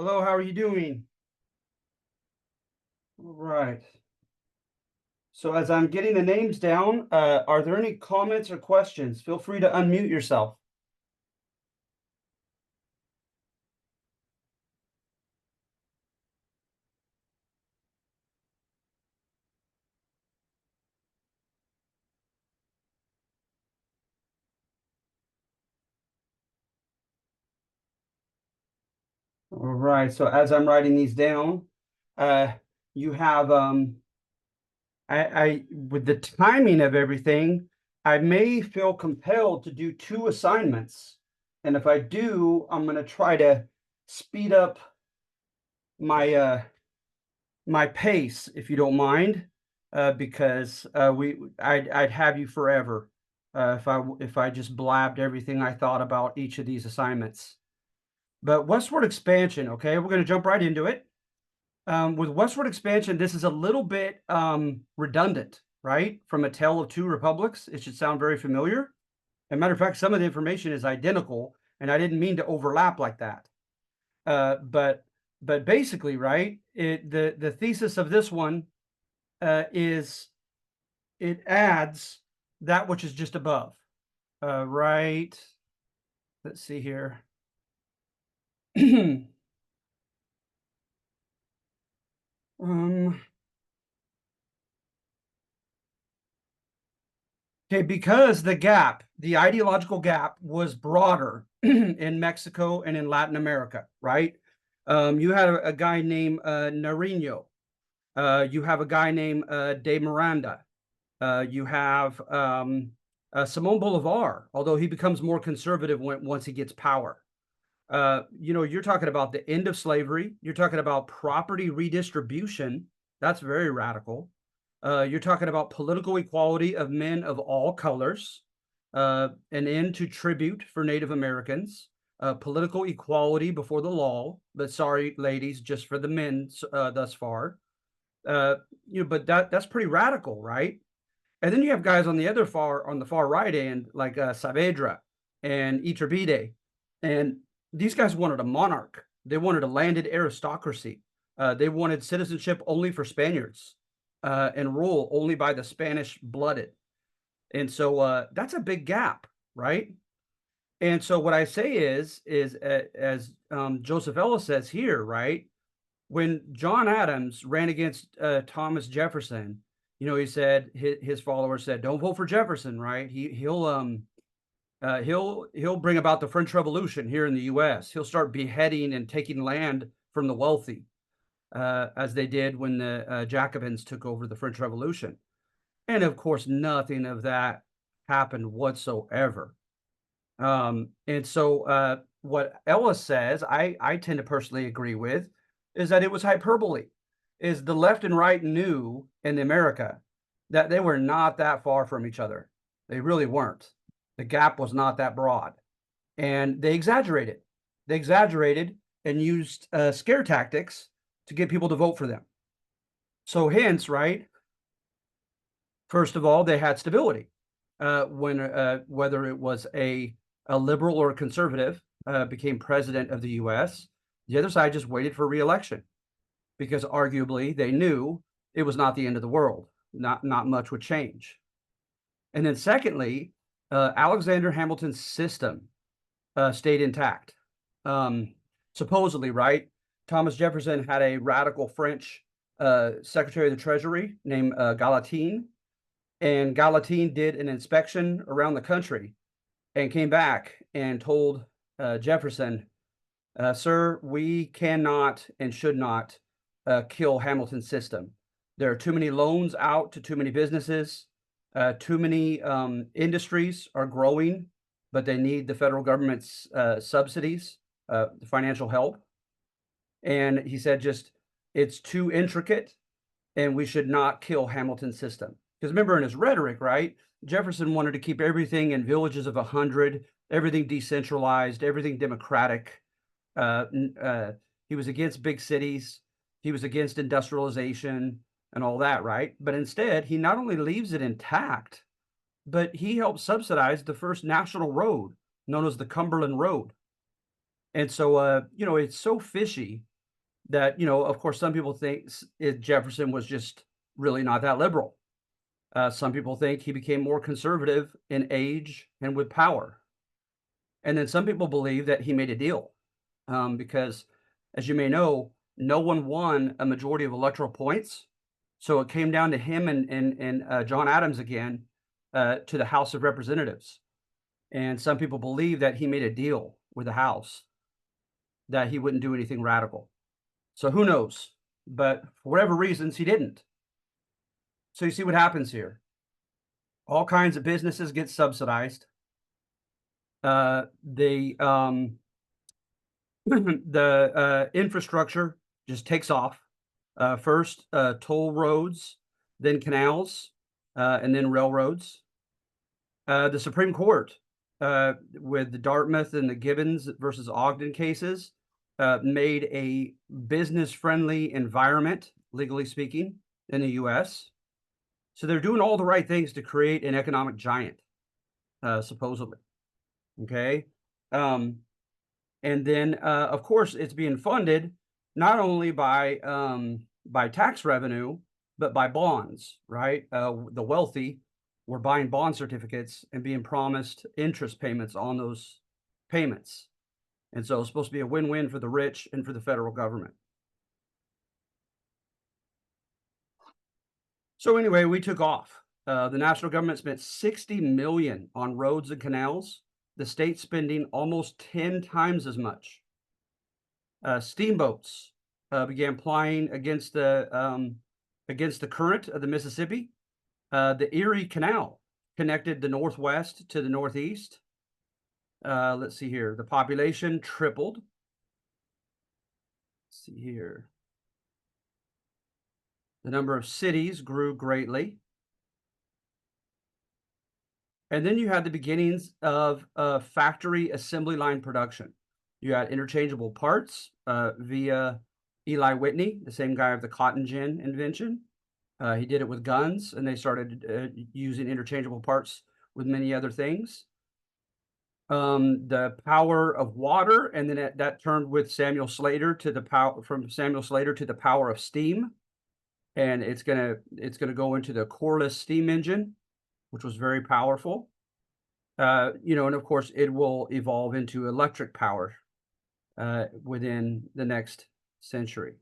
Hello, how are you doing? All right. So as I'm getting the names down, are there any comments or questions? Feel free to unmute yourself. All right. So as I'm writing these down, uh, you have I with the timing of everything, I may feel compelled to do two assignments. And if I do, I'm going to try to speed up my my pace, if you don't mind, because I'd have you forever if I just blabbed everything I thought about each of these assignments. But Westward Expansion, okay, we're going to jump right into it. With Westward Expansion, this is a little bit redundant, right? From A Tale of Two Republics, it should sound very familiar. As a matter of fact, some of the information is identical, and I didn't mean to overlap like that. Uh, but but basically, right? The thesis of this one is it adds that which is just above. Right. Let's see here. um, okay, because the ideological gap was broader in Mexico and in Latin America, right? You had a guy named Nariño. You have a guy named De Miranda. You have Simon Bolivar, although he becomes more conservative once he gets power. You're talking about the end of slavery. You're talking about property redistribution. That's very radical. You're talking about political equality of men of all colors, an end to tribute for Native Americans, political equality before the law. But sorry, ladies, just for the men thus far. Uh, but that's pretty radical, right? And then you have guys on the far right end, like Saavedra and Iturbide, and these guys wanted a monarch. They wanted a landed aristocracy. They wanted citizenship only for Spaniards and rule only by the Spanish blooded. And so that's a big gap, right? And so what I say is as Joseph Ellis says here, right? When John Adams ran against Thomas Jefferson, he said his followers said, "Don't vote for Jefferson," right? He'll bring about the French Revolution here in the U.S. He'll start beheading and taking land from the wealthy, as they did when the Jacobins took over the French Revolution. And of course, nothing of that happened whatsoever. And so, what Ellis says, I tend to personally agree with, is that it was hyperbole. Is the left and right knew in America that they were not that far from each other. They really weren't. The gap was not that broad, and they exaggerated. They exaggerated and used scare tactics to get people to vote for them. So, hence, right? First of all, they had stability. When whether it was a liberal or a conservative became president of the U.S., the other side just waited for reelection because arguably they knew it was not the end of the world. Not much would change. And then secondly, Alexander Hamilton's system stayed intact. Supposedly, right? Thomas Jefferson had a radical French Secretary of the Treasury named Gallatin, and Gallatin did an inspection around the country and came back and told Jefferson, "Sir, we cannot and should not kill Hamilton's system. There are too many loans out to too many businesses. Too many industries are growing, but they need the federal government's subsidies, financial help." And he said, just it's too intricate, and we should not kill Hamilton's system. Because remember, in his rhetoric, right, Jefferson wanted to keep everything in villages of 100, everything decentralized, everything democratic. Uh, he was against big cities. He was against industrialization and all that, right? But instead, he not only leaves it intact, but he helped subsidize the first national road known as the Cumberland Road. And so, it's so fishy that, of course, some people think Jefferson was just really not that liberal. Some people think he became more conservative in age and with power. And then some people believe that he made a deal, because, as you may know, no one won a majority of electoral points. So it came down to him and John Adams again, to the House of Representatives. And some people believe that he made a deal with the House that he wouldn't do anything radical. So who knows? But for whatever reasons, he didn't. So you see what happens here. All kinds of businesses get subsidized. The the infrastructure just takes off. First, toll roads, then canals, and then railroads. The Supreme Court, with the Dartmouth and the Gibbons versus Ogden cases, made a business-friendly environment, legally speaking, in the U.S. So they're doing all the right things to create an economic giant, supposedly. Okay. And then, of course, it's being funded not only by tax revenue, but by bonds, right? The wealthy were buying bond certificates and being promised interest payments on those payments. And so it's supposed to be a win-win for the rich and for the federal government. So anyway, we took off. The national government spent 60 million on roads and canals. The state spending almost 10 times as much. Steamboats began plying against the current of the Mississippi. The Erie Canal connected the Northwest to the Northeast. Let's see here. The population tripled. Let's see here. The number of cities grew greatly. And then you had the beginnings of factory assembly line production. You had interchangeable parts via Eli Whitney, the same guy of the cotton gin invention. He did it with guns, and they started using interchangeable parts with many other things. The power of water, and then that turned with Samuel Slater to the power from Samuel Slater to the power of steam, and it's gonna go into the coreless steam engine, which was very powerful. And of course, it will evolve into electric power within the next century.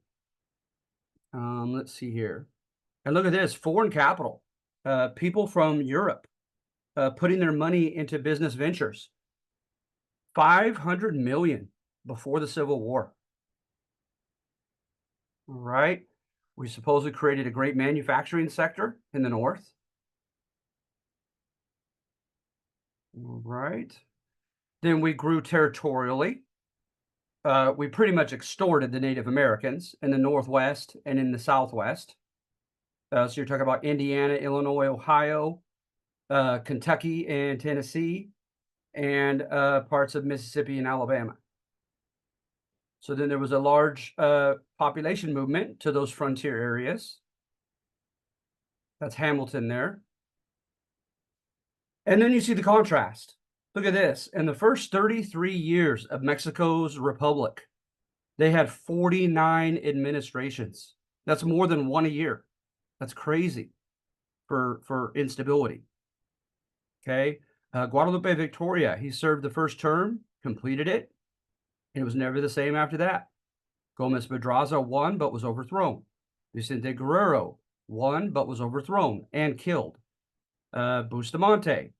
Let's see here. And look at this, foreign capital. People from Europe putting their money into business ventures. 500 million before the Civil War. Right? We supposedly created a great manufacturing sector in the North. Right. Then we grew territorially. We pretty much extorted the Native Americans in the Northwest and in the Southwest. So you're talking about Indiana, Illinois, Ohio, Kentucky, and Tennessee, and parts of Mississippi and Alabama. So then there was a large population movement to those frontier areas. That's Hamilton there. And then you see the contrast. Look at this. In the first 33 years of Mexico's republic, they had 49 administrations. That's more than one a year. That's crazy for instability. Okay. Guadalupe Victoria, he served the first term, completed it, and it was never the same after that. Gomez Pedraza won, but was overthrown. Vicente Guerrero won, but was overthrown and killed. Bustamante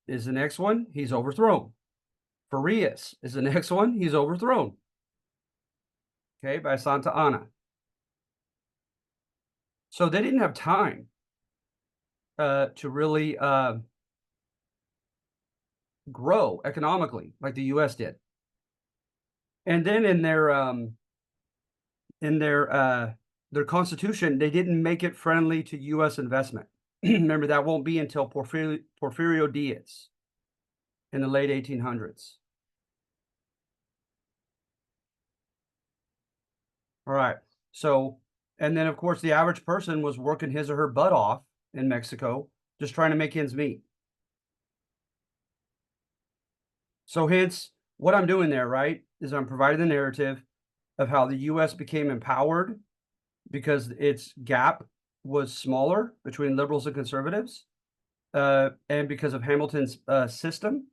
is the next one. He's overthrown. Farias is the next one. He's overthrown. Okay, by Santa Anna. So they didn't have time to really grow economically like the U.S. did. And then in their constitution, they didn't make it friendly to U.S. investment. Remember, that won't be until Porfirio Diaz in the late 1800s. All right. So, and then of course, the average person was working his or her butt off in Mexico, just trying to make ends meet. So hence, what I'm doing there, right, is I'm providing the narrative. of how the US became empowered because its gap was smaller between liberals and conservatives, and because of Hamilton's system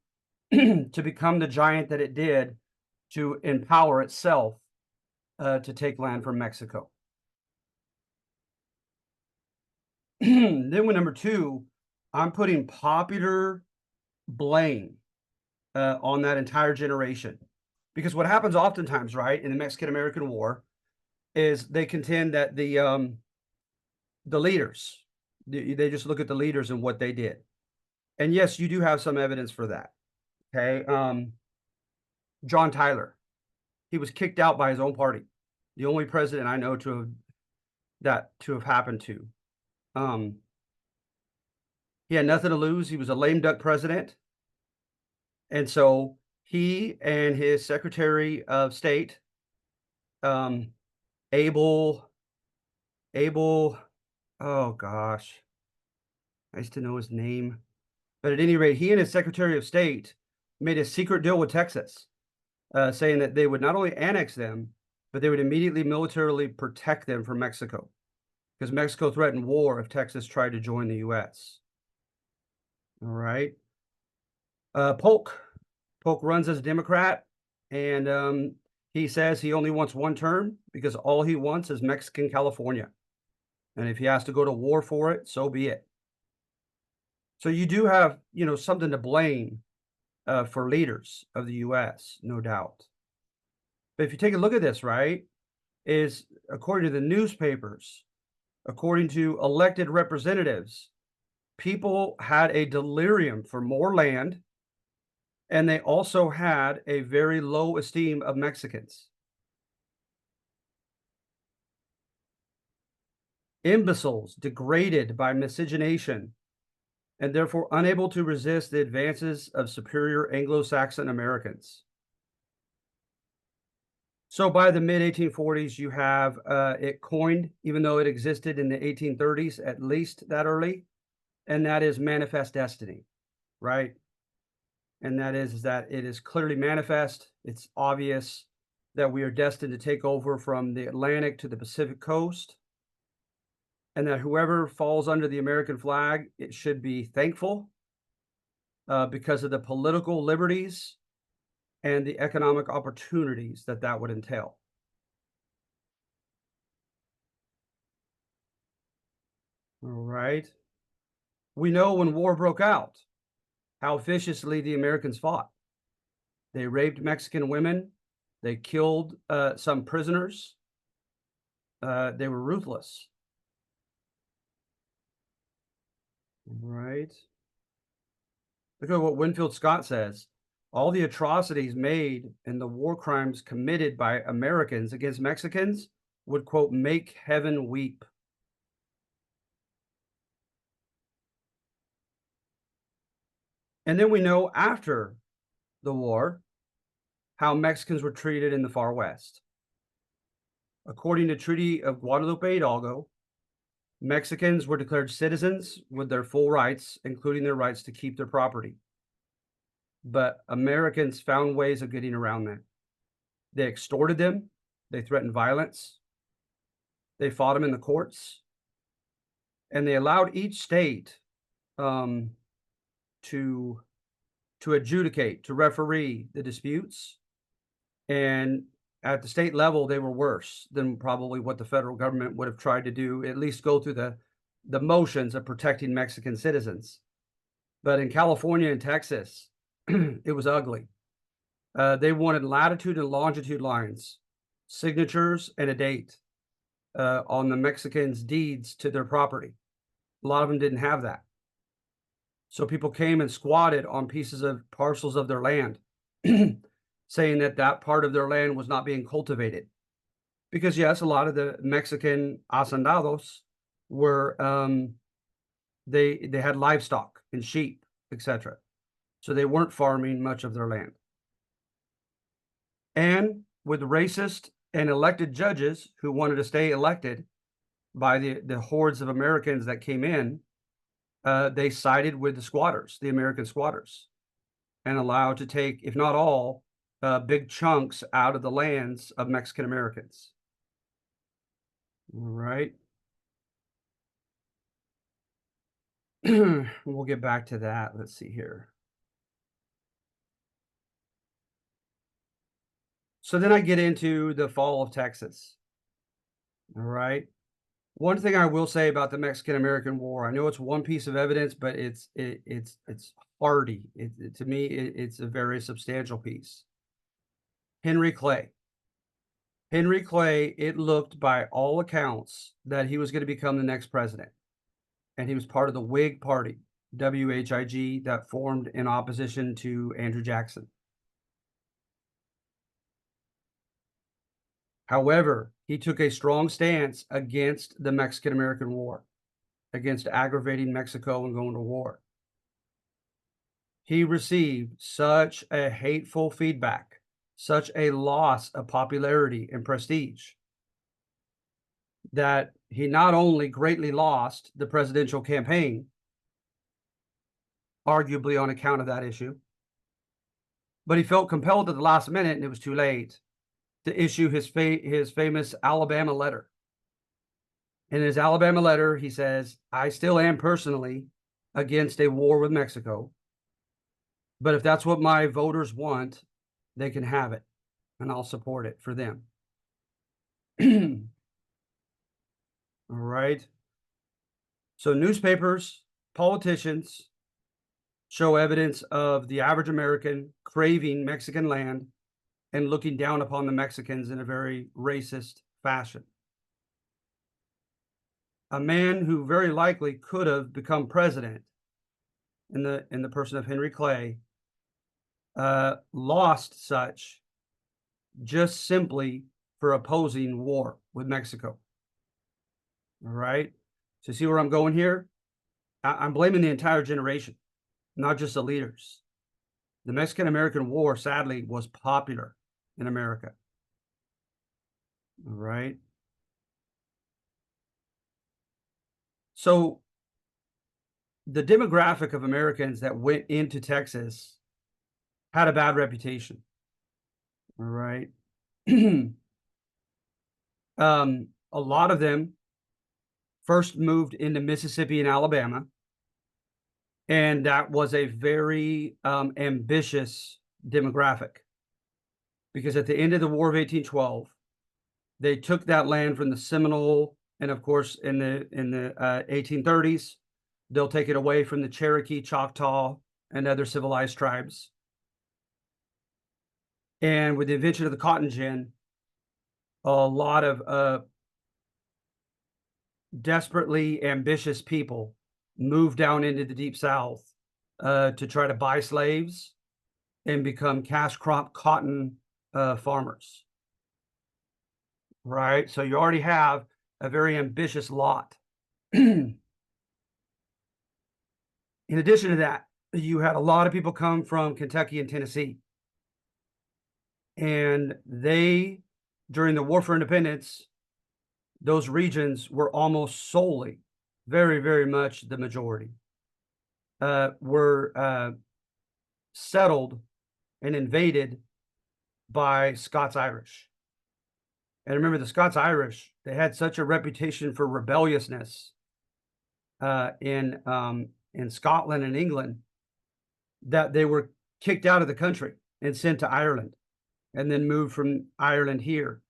to become the giant that it did to empower itself to take land from Mexico. Then with number two, I'm putting popular blame on that entire generation. Because what happens oftentimes, right, in the Mexican-American War is they contend that the leaders, they just look at the leaders and what they did. And yes, you do have some evidence for that. Okay. John Tyler, he was kicked out by his own party. The only president I know to have happened to. He had nothing to lose. He was a lame duck president. And so he and his Secretary of State, Abel, oh gosh, I used to know his name. But at any rate, he and his Secretary of State made a secret deal with Texas, saying that they would not only annex them, but they would immediately militarily protect them from Mexico, because Mexico threatened war if Texas tried to join the U.S. All right. Polk runs as a Democrat, and he says he only wants one term because all he wants is Mexican California. And if he has to go to war for it, so be it. So you do have, something to blame for leaders of the U.S., no doubt. But if you take a look at this, right, is according to the newspapers, according to elected representatives, people had a delirium for more land, and they also had a very low esteem of Mexicans. Imbeciles degraded by miscegenation and therefore unable to resist the advances of superior Anglo-Saxon Americans. So by the mid-1840s, you have it coined, even though it existed in the 1830s, at least that early, and that is manifest destiny, right? And that is that it is clearly manifest. It's obvious that we are destined to take over from the Atlantic to the Pacific coast, and that whoever falls under the American flag, it should be thankful because of the political liberties and the economic opportunities that that would entail. All right. We know when war broke out, how viciously the Americans fought. They raped Mexican women. They killed some prisoners. They were ruthless. Right. Look at what Winfield Scott says. All the atrocities made and the war crimes committed by Americans against Mexicans would, quote, make heaven weep. And then we know after the war how Mexicans were treated in the far west. According to Treaty of Guadalupe Hidalgo, Mexicans were declared citizens with their full rights, including their rights to keep their property. But Americans found ways of getting around that. They extorted them. They threatened violence. They fought them in the courts. And they allowed each state to adjudicate, to referee the disputes. And at the state level, they were worse than probably what the federal government would have tried to do, at least go through the motions of protecting Mexican citizens. But in California and Texas, it was ugly. They wanted latitude and longitude lines, signatures, and a date on the Mexicans' deeds to their property. A lot of them didn't have that. So people came and squatted on parcels of their land, saying that that part of their land was not being cultivated. Because yes, a lot of the Mexican hacendados were, they had livestock and sheep, etc. So they weren't farming much of their land. And with racist and elected judges who wanted to stay elected by the hordes of Americans that came in, they sided with the squatters, the American squatters, and allowed to take, if not all, big chunks out of the lands of Mexican Americans. All right. We'll get back to that. Let's see here. So then I get into the fall of Texas. All right. One thing I will say about the Mexican American War, I know it's one piece of evidence, but it's hardy. To me, it's a very substantial piece. Henry Clay. Henry Clay, it looked by all accounts that he was going to become the next president. And he was part of the Whig Party, WHIG, that formed in opposition to Andrew Jackson. However, he took a strong stance against the Mexican American War, against aggravating Mexico and going to war. He received such a hateful feedback, such a loss of popularity and prestige, that he not only greatly lost the presidential campaign, arguably on account of that issue, but he felt compelled at the last minute, and it was too late, to issue his famous Alabama letter. In his Alabama letter, he says, "I still am personally against a war with Mexico, but if that's what my voters want, they can have it, and I'll support it for them." All right. So newspapers, politicians show evidence of the average American craving Mexican land and looking down upon the Mexicans in a very racist fashion. A man who very likely could have become president in the person of Henry Clay lost such just simply for opposing war with Mexico. All right. So see where I'm going here? I'm blaming the entire generation, not just the leaders. The Mexican American War, sadly, was popular in America. All right. So the demographic of Americans that went into Texas had a bad reputation. All right. A lot of them first moved into Mississippi and Alabama, and that was a very ambitious demographic, because at the end of the War of 1812, they took that land from the Seminole, and of course, in the 1830s, they'll take it away from the Cherokee, Choctaw, and other civilized tribes. And with the invention of the cotton gin, a lot of desperately ambitious people moved down into the Deep South to try to buy slaves and become cash crop cotton farmers. Right? So you already have a very ambitious lot. In addition to that, you had a lot of people come from Kentucky and Tennessee. And they, during the War for Independence, those regions were almost solely, very, very much the majority, were settled and invaded by Scots-Irish. And remember, the Scots-Irish, they had such a reputation for rebelliousness in Scotland and England that they were kicked out of the country and sent to Ireland, and then moved from Ireland here.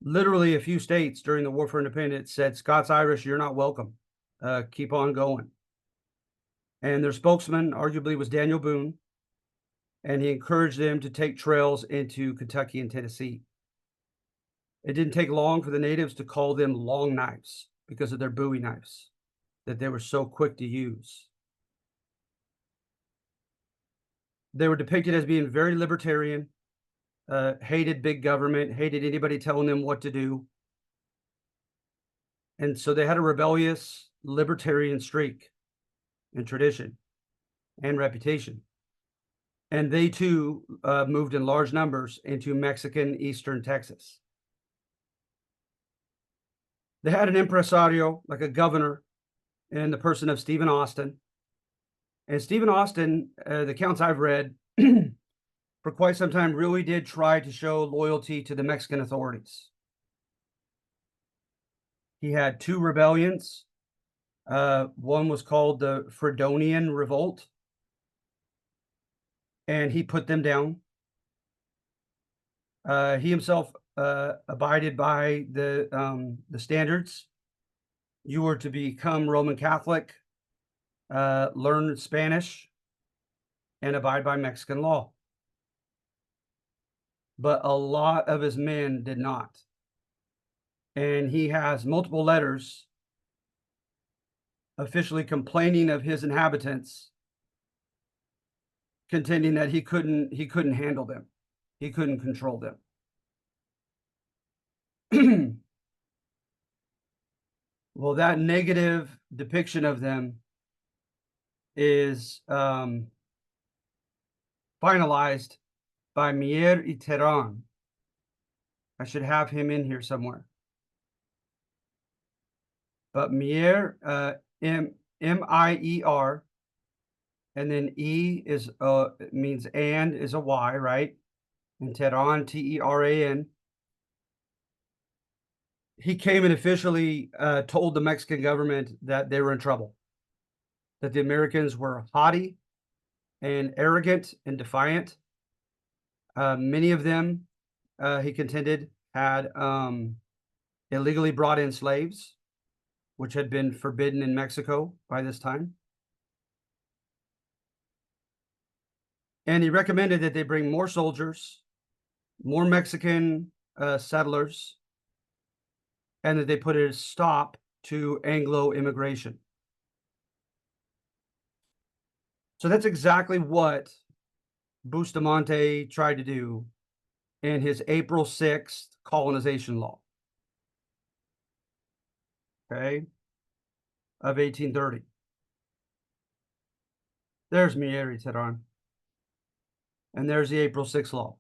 Literally a few states during the War for Independence said, "Scots-Irish, you're not welcome. Keep on going." And their spokesman arguably was Daniel Boone, and he encouraged them to take trails into Kentucky and Tennessee. It didn't take long for the natives to call them long knives because of their Bowie knives that they were so quick to use. They were depicted as being very libertarian, hated big government, hated anybody telling them what to do. And so they had a rebellious libertarian streak and tradition and reputation. And they too moved in large numbers into Mexican Eastern Texas. They had an impresario, like a governor, in the person of Stephen Austin. And Stephen Austin, the accounts I've read, for quite some time, really did try to show loyalty to the Mexican authorities. He had two rebellions. One was called the Fredonian Revolt, and he put them down. He himself abided by the standards. You were to become Roman Catholic, learn Spanish, and abide by Mexican law. But a lot of his men did not. And he has multiple letters officially complaining of his inhabitants, contending that he couldn't handle them. He couldn't control them. Well, that negative depiction of them is finalized by Mier y Terán. I should have him in here somewhere. But Mier, M-I-E-R, and then E is means and is a Y, right? And Terán, T-E-R-A-N. He came and officially told the Mexican government that they were in trouble, that the Americans were haughty and arrogant and defiant. Many of them, he contended, had illegally brought in slaves, which had been forbidden in Mexico by this time. And he recommended that they bring more soldiers, more Mexican settlers, and that they put a stop to Anglo immigration. So that's exactly what Bustamante tried to do in his April 6th colonization law, okay, of 1830. There's Mier y Terán. And there's the April 6th law.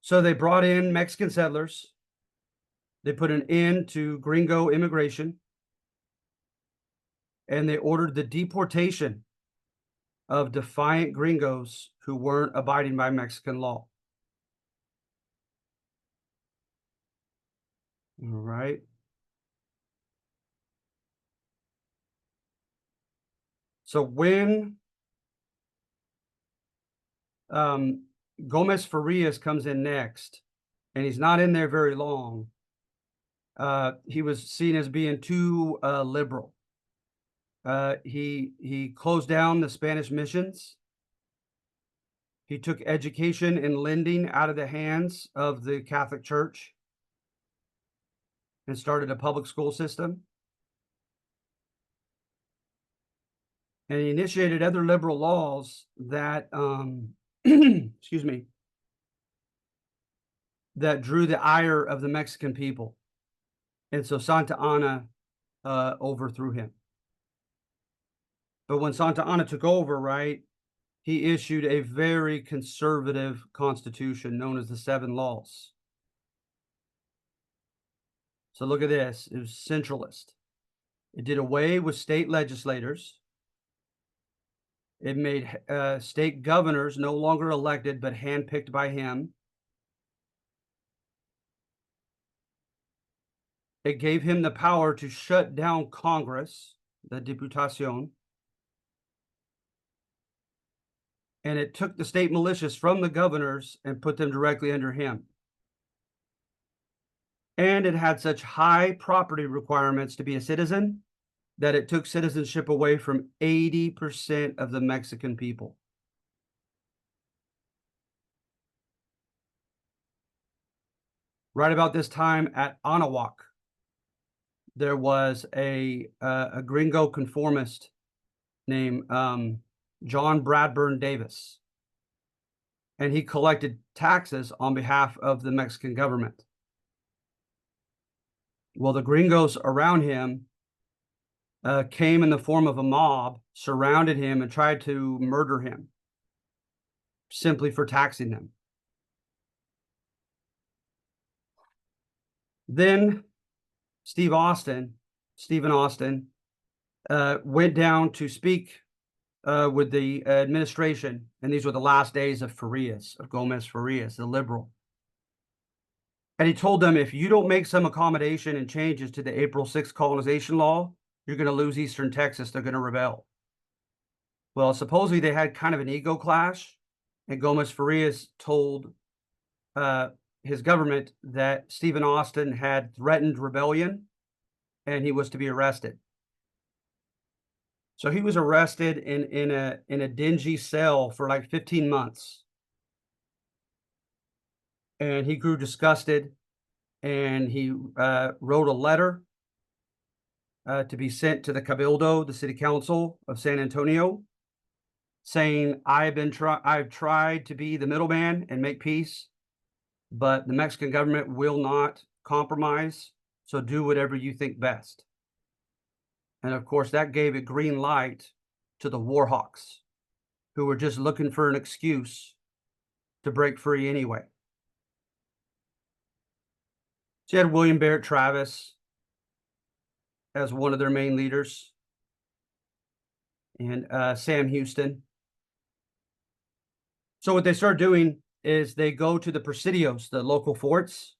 So they brought in Mexican settlers. They put an end to gringo immigration. And they ordered the deportation of defiant gringos who weren't abiding by Mexican law. All right. So when Gomez Farias comes in next, and he's not in there very long, he was seen as being too liberal. He closed down the Spanish missions. He took education and lending out of the hands of the Catholic Church and started a public school system. And he initiated other liberal laws that, excuse me, that drew the ire of the Mexican people. And so Santa Anna overthrew him. But when Santa Anna took over, right, he issued a very conservative constitution known as the Seven Laws. So look at this. It was centralist. It did away with state legislators. It made state governors no longer elected, but handpicked by him. It gave him the power to shut down Congress, the Diputación. And it took the state militias from the governors and put them directly under him. And it had such high property requirements to be a citizen that it took citizenship away from 80% of the Mexican people. Right about this time at Anahuac, there was a gringo conformist named John Bradburn Davis, and he collected taxes on behalf of the Mexican government. Well, the gringos around him came in the form of a mob, surrounded him, and tried to murder him simply for taxing them. Then Stephen Austin went down to speak with the administration, and these were the last days of Farias, of Gomez Farias, the liberal. And he told them, if you don't make some accommodation and changes to the April 6th colonization law, you're going to lose Eastern Texas. They're going to rebel. Well, supposedly they had kind of an ego clash, and Gomez Farias told his government that Stephen Austin had threatened rebellion and he was to be arrested. So he was arrested in a dingy cell for like 15 months. And he grew disgusted, and he wrote a letter to be sent to the Cabildo, the city council of San Antonio, saying, I've tried to be the middleman and make peace, but the Mexican government will not compromise, so do whatever you think best. And of course, that gave a green light to the war hawks, who were just looking for an excuse to break free anyway. So you had William Barrett Travis as one of their main leaders, and Sam Houston. So what they start doing is they go to the presidios, the local forts,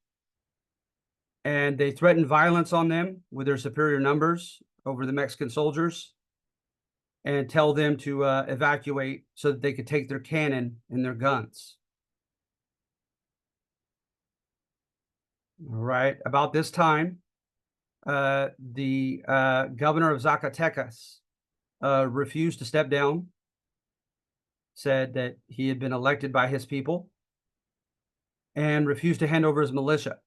and they threaten violence on them with their superior numbers over the Mexican soldiers, and tell them to evacuate so that they could take their cannon and their guns. All right, about this time, the governor of Zacatecas refused to step down, said that he had been elected by his people, and refused to hand over his militia,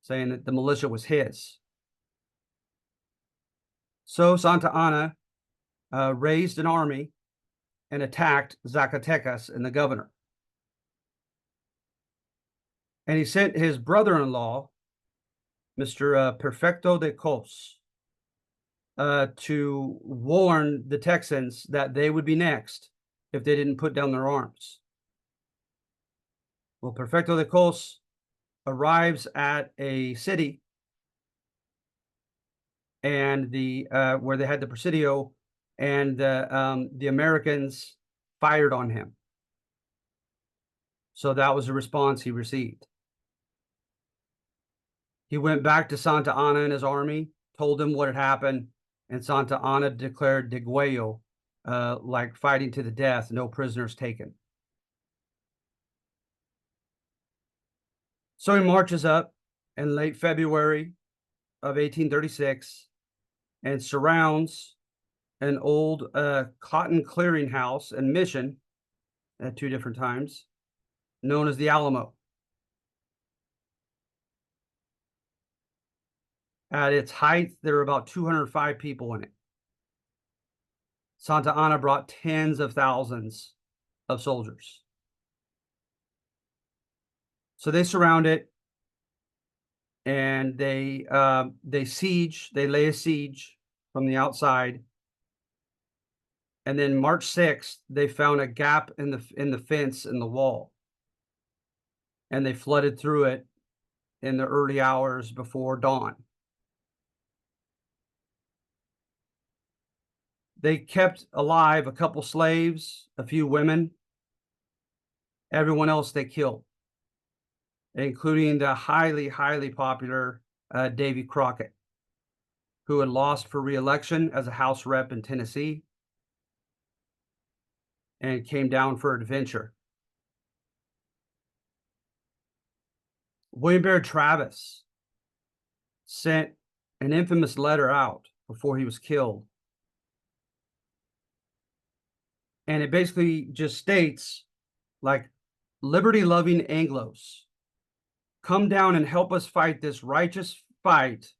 saying that the militia was his. So Santa Anna raised an army and attacked Zacatecas and the governor. And he sent his brother-in-law, Mr. Perfecto de Cos, to warn the Texans that they would be next if they didn't put down their arms. Well, Perfecto de Cos arrives at a city, and where they had the presidio, and the Americans fired on him. So that was the response he received. He went back to Santa Anna and his army, told them what had happened, and Santa Anna declared degüello, like fighting to the death, no prisoners taken. So he marches up in late February of 1836 and surrounds an old cotton clearinghouse and mission at 2 different times, known as the Alamo. At its height, there were about 205 people in it. Santa Anna brought tens of thousands of soldiers. So they surround it, and they lay a siege from the outside. And then March 6th, they found a gap in the fence in the wall, and they flooded through it in the early hours before dawn. They kept alive a couple slaves, a few women. Everyone else they killed, including the highly, highly popular Davy Crockett, who had lost for re-election as a House rep in Tennessee and came down for adventure. William Barrett Travis sent an infamous letter out before he was killed. And it basically just states, like, liberty-loving Anglos, come down and help us fight this righteous fight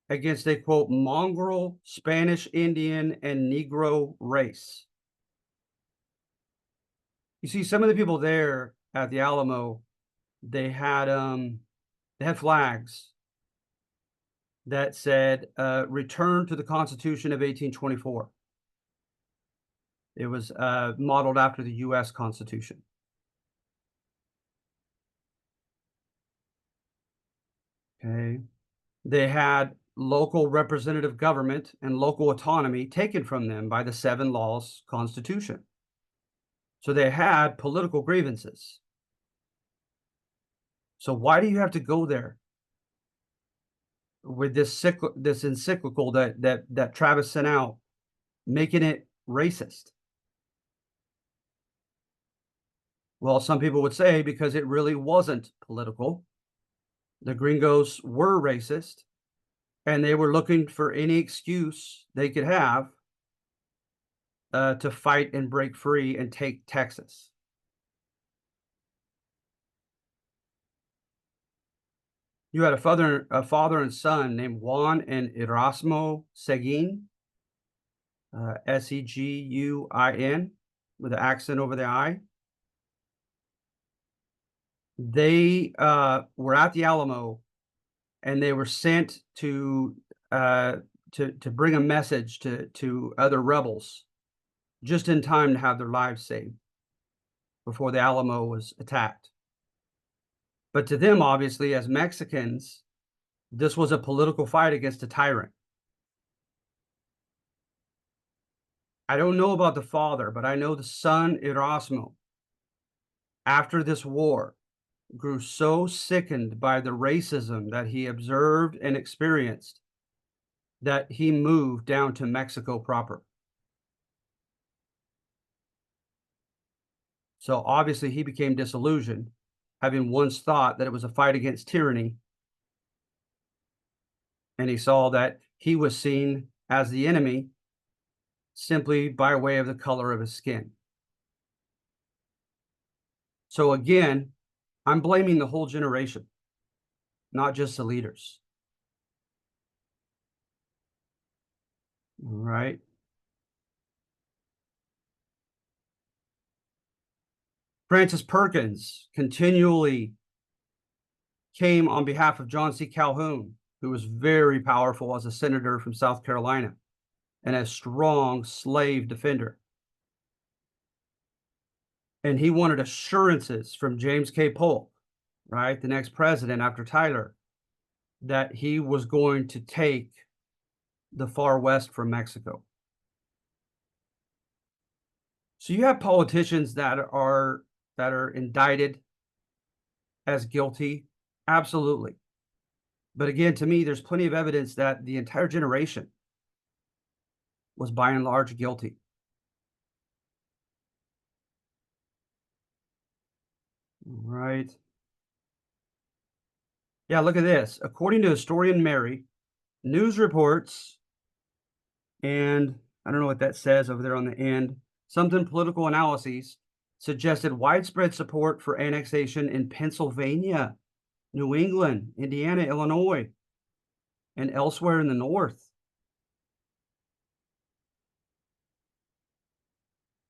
against a, quote, mongrel Spanish, Indian, and Negro race. You see, some of the people there at the Alamo, they had flags that said, return to the Constitution of 1824. It was modeled after the U.S. Constitution. Okay. They had local representative government and local autonomy taken from them by the Seven Laws Constitution. So they had political grievances. So why do you have to go there with this encyclical that Travis sent out, making it racist? Well, some people would say because it really wasn't political. The gringos were racist, and they were looking for any excuse they could have to fight and break free and take Texas. You had a father and son named Juan and Erasmo Seguin, Seguin, with an accent over the I. They were at the Alamo, and they were sent to bring a message to other rebels, just in time to have their lives saved before the Alamo was attacked. But to them, obviously, as Mexicans, this was a political fight against a tyrant. I don't know about the father, but I know the son, Erasmo, after this war, grew so sickened by the racism that he observed and experienced that he moved down to Mexico proper. So obviously he became disillusioned, having once thought that it was a fight against tyranny. And he saw that he was seen as the enemy simply by way of the color of his skin. So again, I'm blaming the whole generation, not just the leaders. All right. Francis Perkins continually came on behalf of John C. Calhoun, who was very powerful as a senator from South Carolina and a strong slave defender. And he wanted assurances from James K. Polk, right, the next president after Tyler, that he was going to take the far west from Mexico. So you have politicians that are indicted as guilty, absolutely. But again, to me, there's plenty of evidence that the entire generation was by and large guilty. Right. Yeah, look at this. According to historian Mary, news reports, and I don't know what that says over there on the end, something political analyses suggested widespread support for annexation in Pennsylvania, New England, Indiana, Illinois, and elsewhere in the North.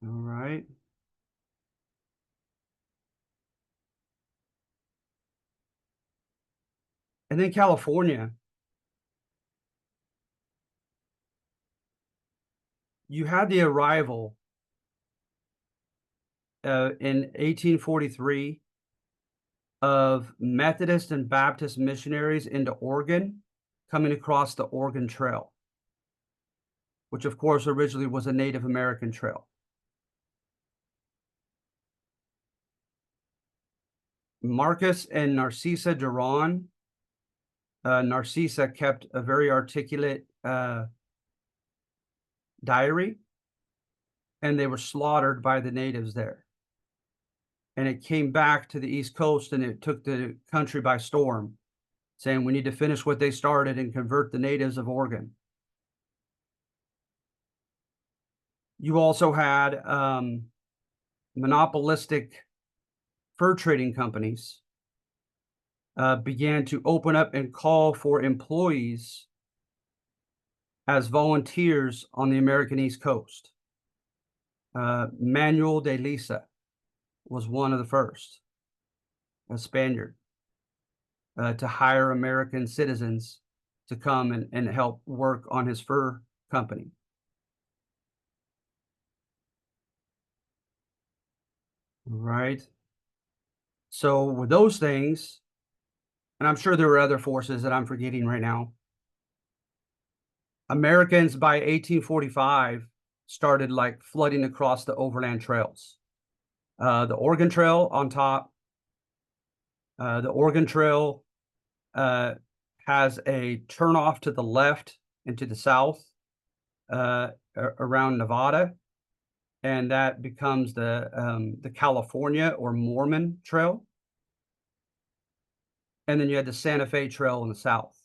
All right. And then California, you had the arrival in 1843 of Methodist and Baptist missionaries into Oregon coming across the Oregon Trail, which of course originally was a Native American trail. Marcus and Narcissa Duran. Narcissa kept a very articulate diary, and they were slaughtered by the natives there. And it came back to the East Coast, and it took the country by storm, saying we need to finish what they started and convert the natives of Oregon. You also had monopolistic fur trading companies began to open up and call for employees as volunteers on the American East Coast. Manuel de Lisa was one of the first, a Spaniard, to hire American citizens to come and help work on his fur company. Right. So with those things, and I'm sure there were other forces that I'm forgetting right now, Americans by 1845 started like flooding across the overland trails. The Oregon Trail on top. The Oregon Trail has a turnoff to the left and to the south around Nevada, and that becomes the California or Mormon Trail. And then you had the Santa Fe Trail in the south.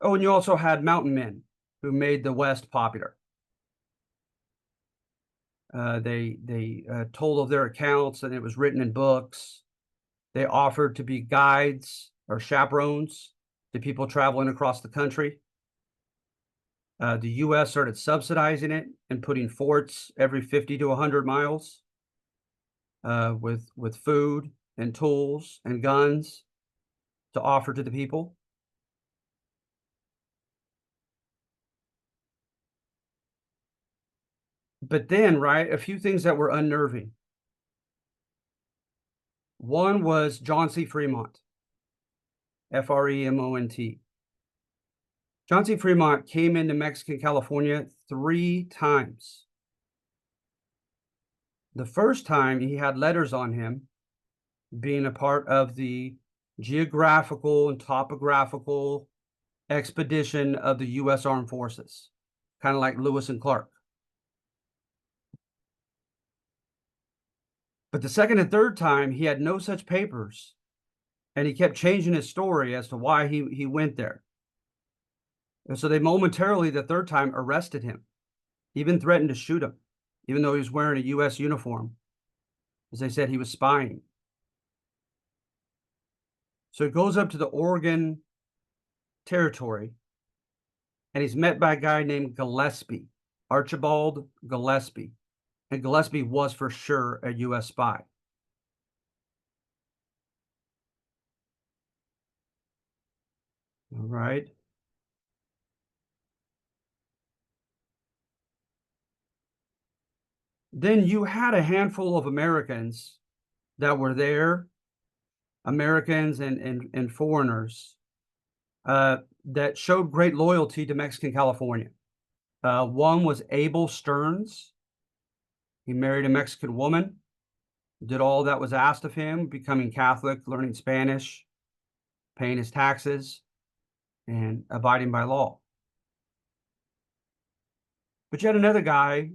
Oh, and you also had mountain men who made the West popular. They told of their accounts, and it was written in books. They offered to be guides or chaperones to people traveling across the country. The U.S. started subsidizing it and putting forts every 50 to 100 miles with food and tools and guns to offer to the people. But then, right, a few things that were unnerving. One was John C. Fremont, Fremont. John C. Fremont came into Mexican California 3 times. The first time he had letters on him, being a part of the geographical and topographical expedition of the U.S. Armed Forces, kind of like Lewis and Clark. But the second and third time, he had no such papers, and he kept changing his story as to why he went there. And so they momentarily, the third time, arrested him, even threatened to shoot him, even though he was wearing a U.S. uniform, as they said he was spying. So he goes up to the Oregon Territory, and he's met by a guy named Gillespie, Archibald Gillespie. And Gillespie was for sure a U.S. spy. All right. Then you had a handful of Americans that were there, Americans and foreigners, that showed great loyalty to Mexican California. One was Abel Stearns. He married a Mexican woman, did all that was asked of him, becoming Catholic, learning Spanish, paying his taxes, and abiding by law. But you had another guy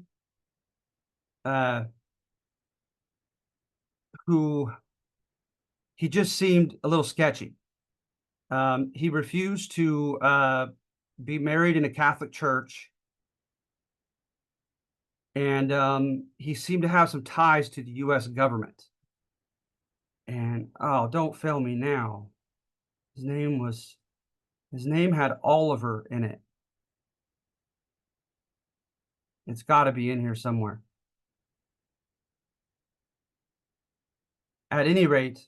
who he just seemed a little sketchy. He refused to be married in a Catholic church, and he seemed to have some ties to the U.S. government. And oh, don't fail me now. His name had Oliver in it. It's got to be in here somewhere. At any rate,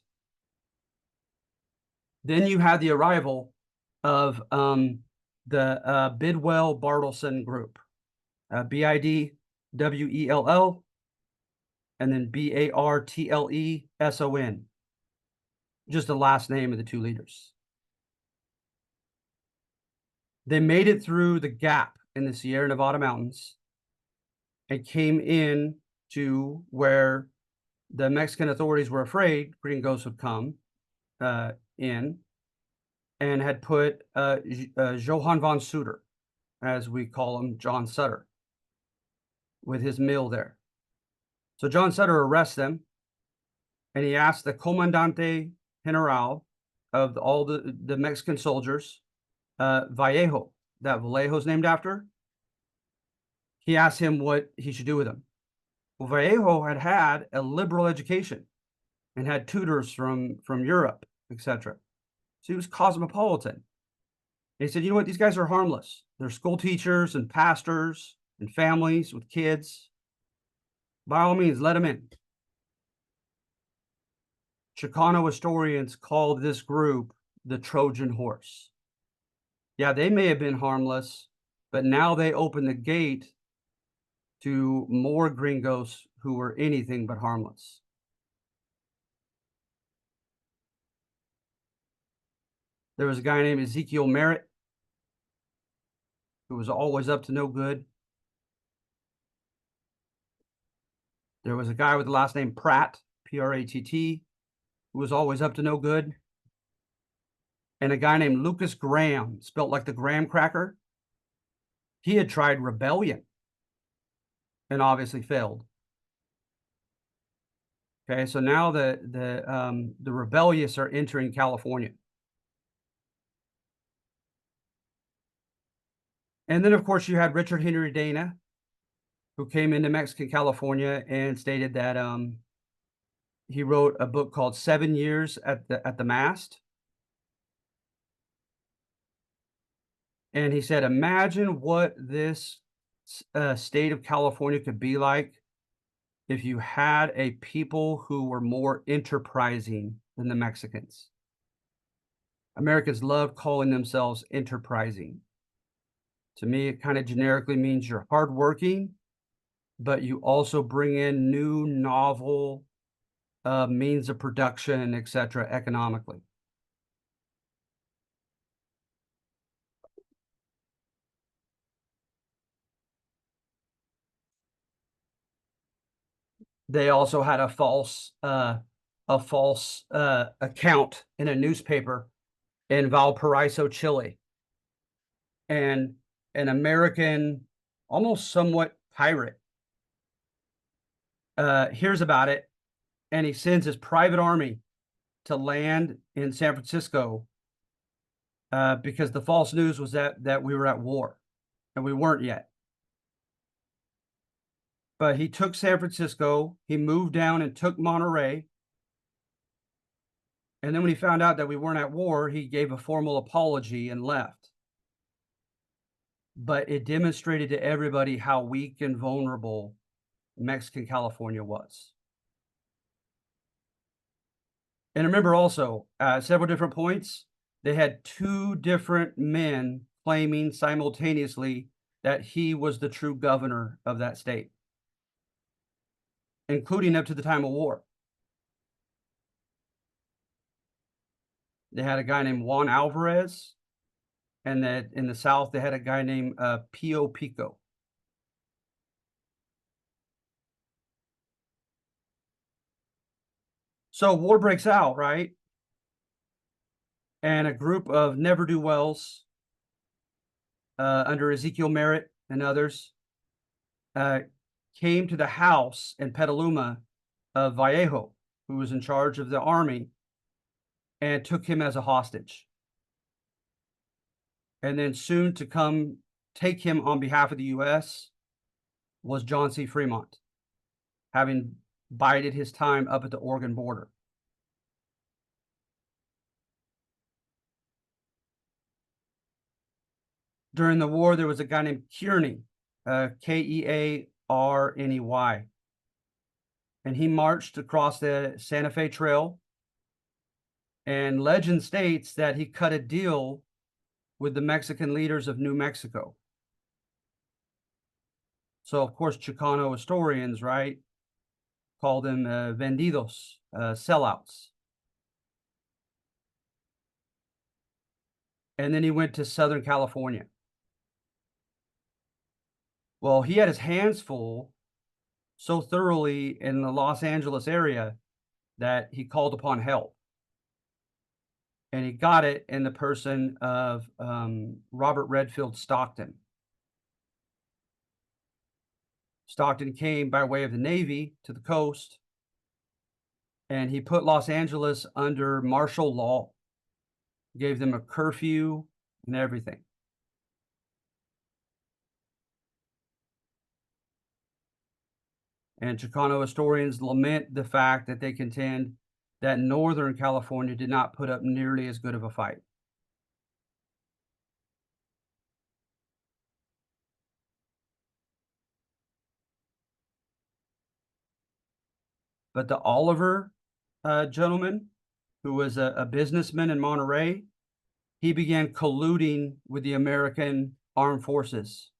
then you had the arrival of the Bidwell Bartleson group, Bidwell, and then Bartleson, just the last name of the 2 leaders. They made it through the gap in the Sierra Nevada mountains and came in to where the Mexican authorities were afraid gringos would come in, and had put Johann von Sutter, as we call him, John Sutter, with his mill there. So John Sutter arrests them, and he asks the Comandante General of all the Mexican soldiers, Vallejo, that Vallejo's named after. He asked him what he should do with him. Well, Vallejo had a liberal education and had tutors from Europe, etc. So he was cosmopolitan. And he said, you know what? These guys are harmless. They're school teachers and pastors and families with kids. By all means, let them in. Chicano historians called this group the Trojan horse. Yeah, they may have been harmless, but now they open the gate to more gringos who were anything but harmless. There was a guy named Ezekiel Merritt who was always up to no good. There was a guy with the last name Pratt, Pratt, who was always up to no good. And a guy named Lucas Graham, spelt like the graham cracker. He had tried rebellion and obviously failed. Okay, so now the rebellious are entering California. And then, of course, you had Richard Henry Dana, who came into Mexican California and stated that he wrote a book called 7 Years at the Mast. And he said, imagine what this state of California could be like if you had a people who were more enterprising than the Mexicans. Americans love calling themselves enterprising. To me, it kind of generically means you're hardworking, but you also bring in new, novel means of production, etc., economically. They also had a false account in a newspaper in Valparaiso, Chile, and an American, almost somewhat pirate, hears about it, and he sends his private army to land in San Francisco because the false news was that we were at war, and we weren't yet. But he took San Francisco, he moved down and took Monterey. And then when he found out that we weren't at war, he gave a formal apology and left. But it demonstrated to everybody how weak and vulnerable Mexican California was. And remember also, several different points, they had 2 different men claiming simultaneously that he was the true governor of that state, including up to the time of war. They had a guy named Juan Alvarez, and that in the South, they had a guy named Pio Pico. So war breaks out, right? And a group of ne'er-do-wells under Ezekiel Merritt and others came to the house in Petaluma of Vallejo, who was in charge of the army, and took him as a hostage. And then soon to come take him on behalf of the U.S. was John C. Fremont, having bided his time up at the Oregon border. During the war, there was a guy named Kearney, Kearney, and he marched across the Santa Fe Trail. And legend states that he cut a deal with the Mexican leaders of New Mexico. So, of course, Chicano historians, right, call them vendidos, sellouts. And then he went to Southern California. Well, he had his hands full so thoroughly in the Los Angeles area that he called upon help. And he got it in the person of Robert Redfield Stockton. Stockton came by way of the Navy to the coast, and he put Los Angeles under martial law, gave them a curfew and everything. And Chicano historians lament the fact that they contend that Northern California did not put up nearly as good of a fight. But the Oliver gentleman, who was a businessman in Monterey, he began colluding with the American armed forces.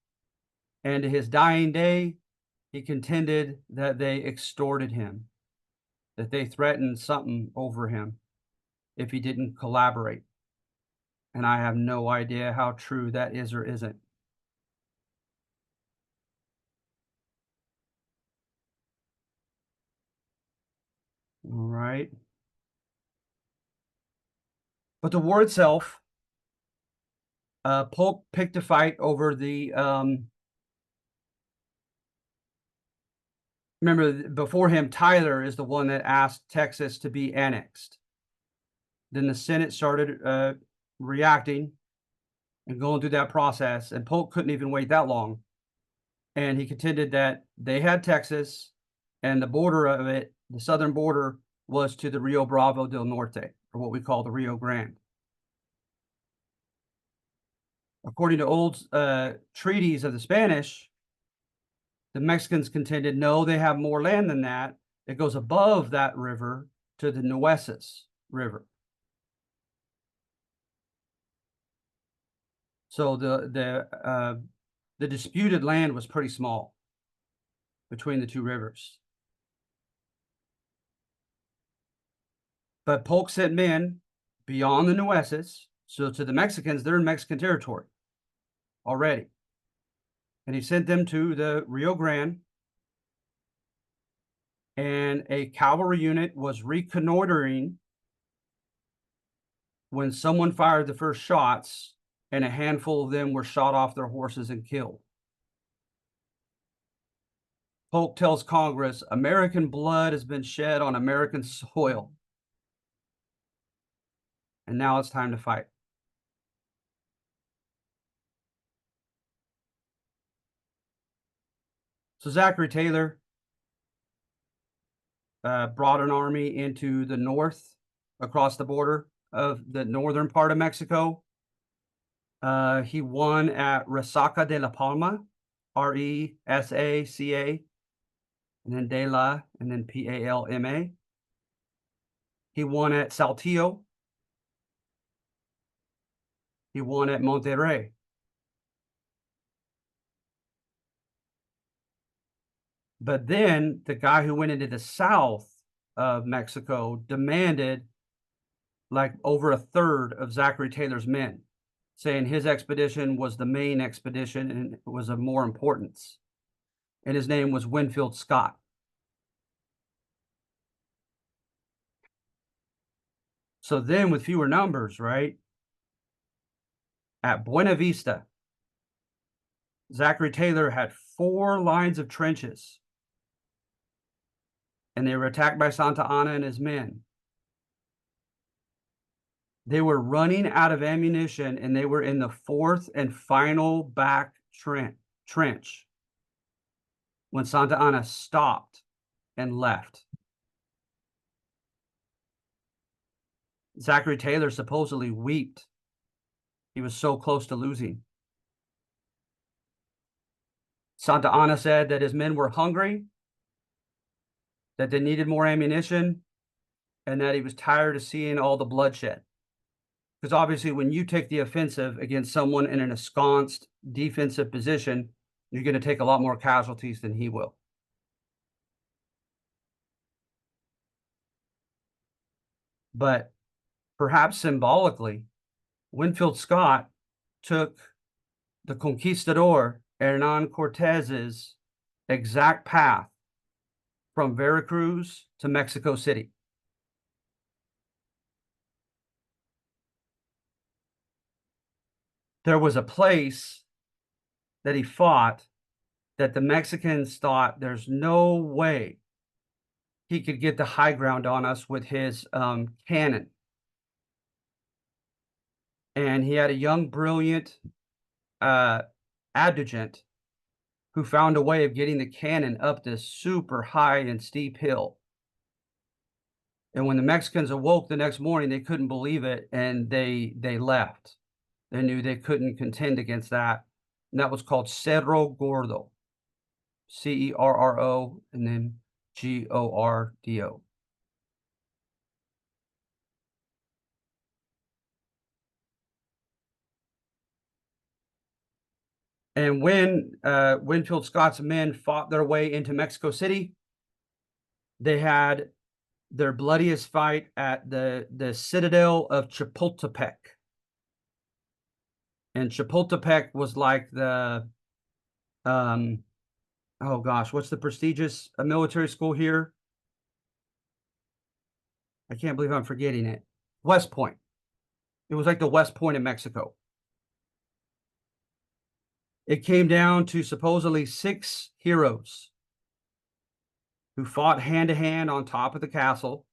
And to his dying day, he contended that they extorted him, that they threatened something over him if he didn't collaborate. And I have no idea how true that is or isn't. All right. But the war itself, Polk picked a fight over the remember before him, Tyler is the one that asked Texas to be annexed. Then the Senate started reacting and going through that process, and Polk couldn't even wait that long. And he contended that they had Texas, and the border of it, the southern border, was to the Rio Bravo del Norte, or what we call the Rio Grande. According to old treaties of the Spanish, the Mexicans contended, no, they have more land than that. It goes above that river to the Nueces River. So the disputed land was pretty small between the two rivers. But Polk sent men beyond the Nueces, so to the Mexicans, they're in Mexican territory already. And he sent them to the Rio Grande, and a cavalry unit was reconnoitering when someone fired the first shots, and a handful of them were shot off their horses and killed. Polk tells Congress, American blood has been shed on American soil, and now it's time to fight. So Zachary Taylor brought an army into the north across the border of the northern part of Mexico. He won at Resaca de la Palma, Resaca, and then de la, and then Palma. He won at Saltillo. He won at Monterrey. But then the guy who went into the south of Mexico demanded like over a third of Zachary Taylor's men, saying his expedition was the main expedition and it was of more importance. And his name was Winfield Scott. So then with fewer numbers, right? At Buena Vista, Zachary Taylor had 4 lines of trenches, and they were attacked by Santa Anna and his men. They were running out of ammunition, and they were in the 4th and final back trench when Santa Anna stopped and left. Zachary Taylor supposedly wept. He was so close to losing. Santa Anna said that his men were hungry, that they needed more ammunition, and that he was tired of seeing all the bloodshed. Because obviously when you take the offensive against someone in an ensconced defensive position, you're going to take a lot more casualties than he will. But perhaps symbolically, Winfield Scott took the conquistador Hernan Cortez's exact path from Veracruz to Mexico City. There was a place that he fought that the Mexicans thought there's no way he could get the high ground on us with his cannon. And he had a young, brilliant adjutant who found a way of getting the cannon up this super high and steep hill. And when the Mexicans awoke the next morning, they couldn't believe it, and they left. They knew they couldn't contend against that. And that was called Cerro Gordo. Cerro, and then Gordo. And when Winfield Scott's men fought their way into Mexico City, they had their bloodiest fight at the citadel of Chapultepec. And Chapultepec was like the, oh gosh, what's the prestigious military school here? I can't believe I'm forgetting it. West Point. It was like the West Point in Mexico. It came down to supposedly 6 heroes who fought hand to hand on top of the castle.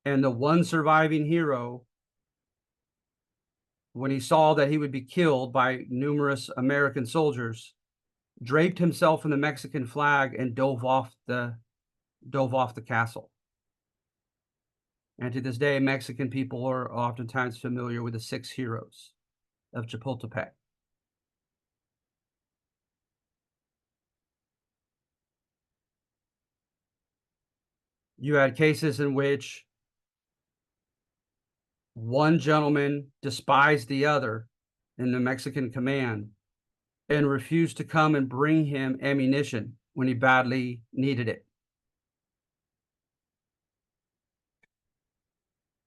And the one surviving hero, when he saw that he would be killed by numerous American soldiers, draped himself in the Mexican flag and dove off the castle. And to this day, Mexican people are oftentimes familiar with the 6 heroes of Chapultepec. You had cases in which one gentleman despised the other in the Mexican command and refused to come and bring him ammunition when he badly needed it.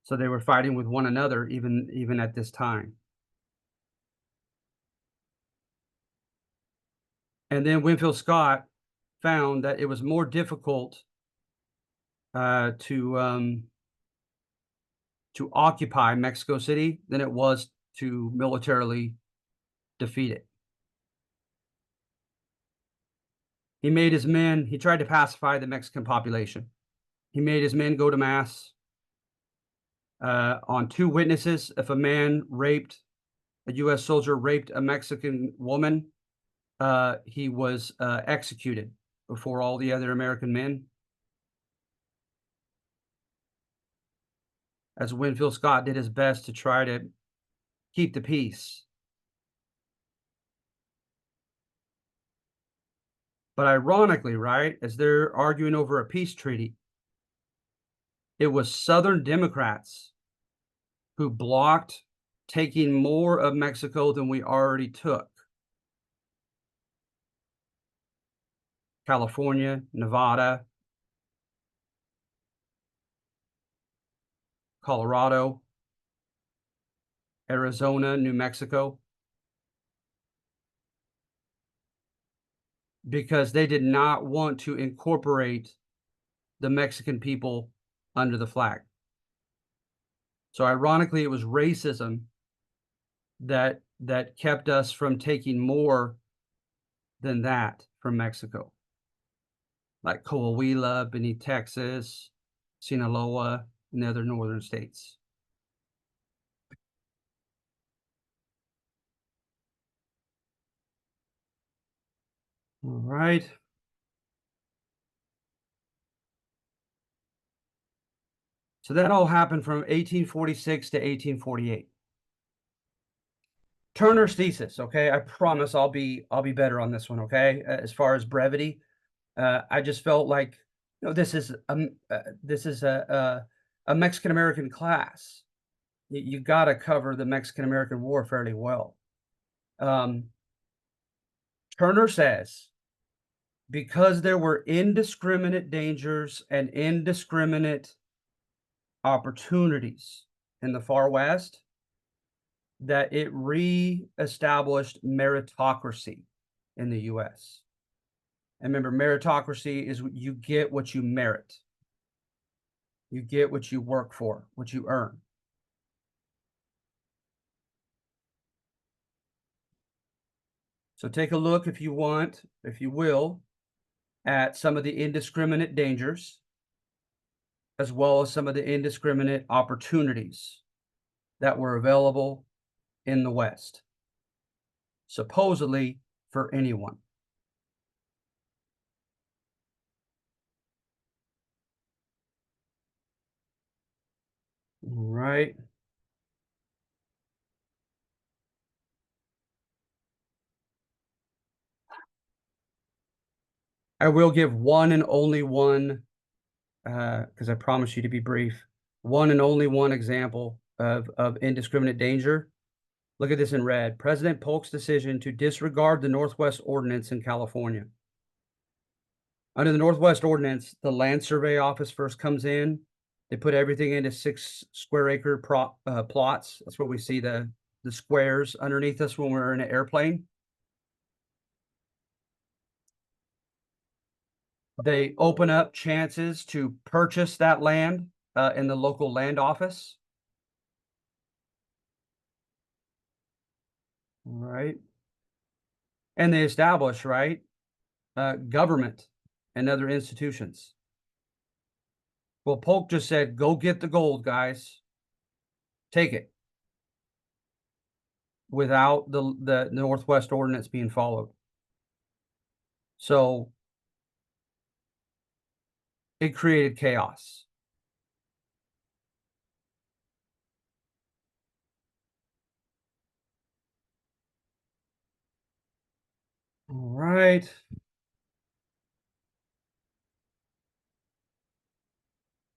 So they were fighting with one another even at this time. And then Winfield Scott found that it was more difficult to occupy Mexico City than it was to militarily defeat it. He made his men, he tried to pacify the Mexican population. He made his men go to mass on 2 witnesses. If a U.S. soldier raped a Mexican woman, he was executed before all the other American men. As Winfield Scott did his best to try to keep the peace. But ironically, right, as they're arguing over a peace treaty, it was Southern Democrats who blocked taking more of Mexico than we already took. California, Nevada, Colorado, Arizona, New Mexico, because they did not want to incorporate the Mexican people under the flag. So ironically, it was racism that kept us from taking more than that from Mexico, like Coahuila, beneath Texas, Sinaloa, and the other northern states. All right. So that all happened from 1846 to 1848. Turner's thesis, okay? I promise I'll be better on this one, okay? As far as brevity, I just felt like, you know, this is a Mexican American class. You got to cover the Mexican American War fairly well. Turner says, because there were indiscriminate dangers and indiscriminate opportunities in the far West, that it re-established meritocracy in the U.S. And remember, meritocracy is you get what you merit. You get what you work for, what you earn. So take a look, if you want, if you will, at some of the indiscriminate dangers, as well as some of the indiscriminate opportunities that were available in the West, supposedly for anyone. All right. I will give one and only one, because I promise you to be brief, one and only one example of indiscriminate danger. Look at this in red. President Polk's decision to disregard the Northwest Ordinance in California. Under the Northwest Ordinance, the Land Survey Office first comes in. They put everything into 6 square acre plots. That's what we see the squares underneath us when we're in an airplane. They open up chances to purchase that land in the local land office. Right. And they establish, right, government and other institutions. Well, Polk just said, go get the gold, guys. Take it without the Northwest Ordinance being followed. So it created chaos. All right.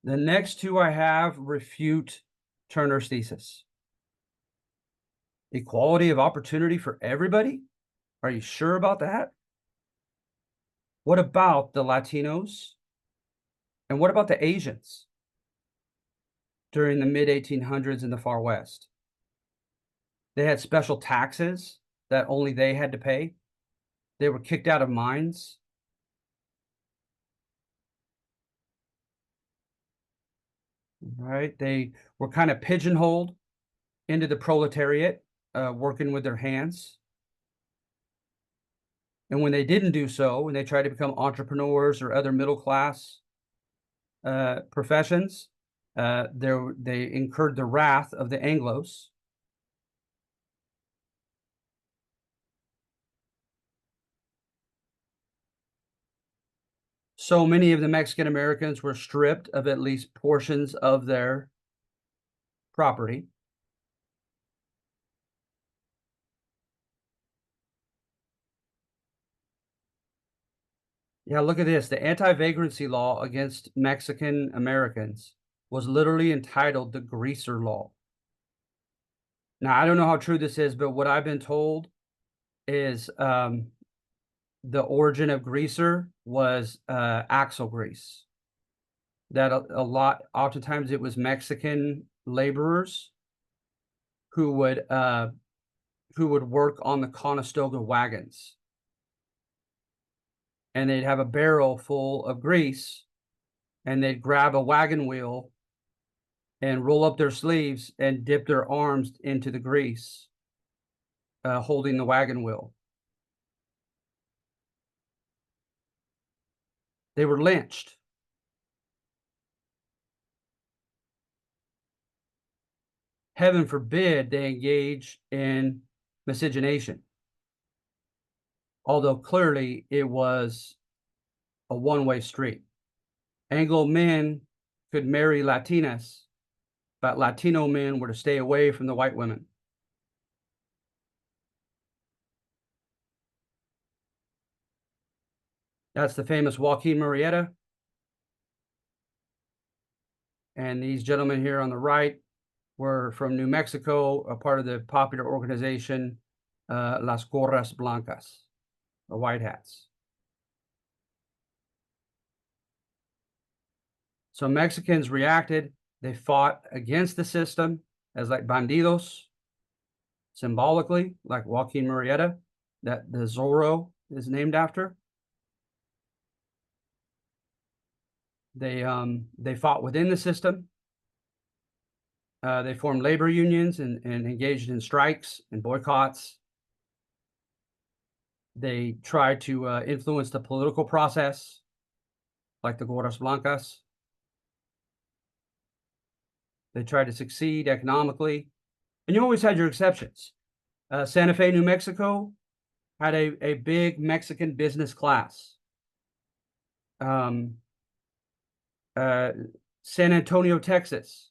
The next two I have refute Turner's thesis. Equality of opportunity for everybody? Are you sure about that? What about the Latinos? And what about the Asians during the mid 1800s in the far West? They had special taxes that only they had to pay. They were kicked out of mines. Right? They were kind of pigeonholed into the proletariat, working with their hands. And when they didn't do so, when they tried to become entrepreneurs or other middle class professions, they incurred the wrath of the Anglos. So many of the Mexican Americans were stripped of at least portions of their property. Yeah, look at this. The anti-vagrancy law against Mexican Americans was literally entitled the Greaser Law. Now, I don't know how true this is, but what I've been told is the origin of greaser was axle grease. That oftentimes it was Mexican laborers who would work on the Conestoga wagons, and they'd have a barrel full of grease, and they'd grab a wagon wheel and roll up their sleeves and dip their arms into the grease, holding the wagon wheel. They were lynched. Heaven forbid they engage in miscegenation. Although clearly it was a one-way street. Anglo men could marry Latinas, but Latino men were to stay away from the white women. That's the famous Joaquin Murrieta. And these gentlemen here on the right were from New Mexico, a part of the popular organization Las Gorras Blancas, the White Hats. So Mexicans reacted. They fought against the system as like bandidos, symbolically, like Joaquin Murrieta, that the Zorro is named after. They fought within the system. They formed labor unions and engaged in strikes and boycotts. They tried to influence the political process, like the Gorras Blancas. They tried to succeed economically. And you always had your exceptions. Santa Fe, New Mexico had a big Mexican business class. San Antonio, Texas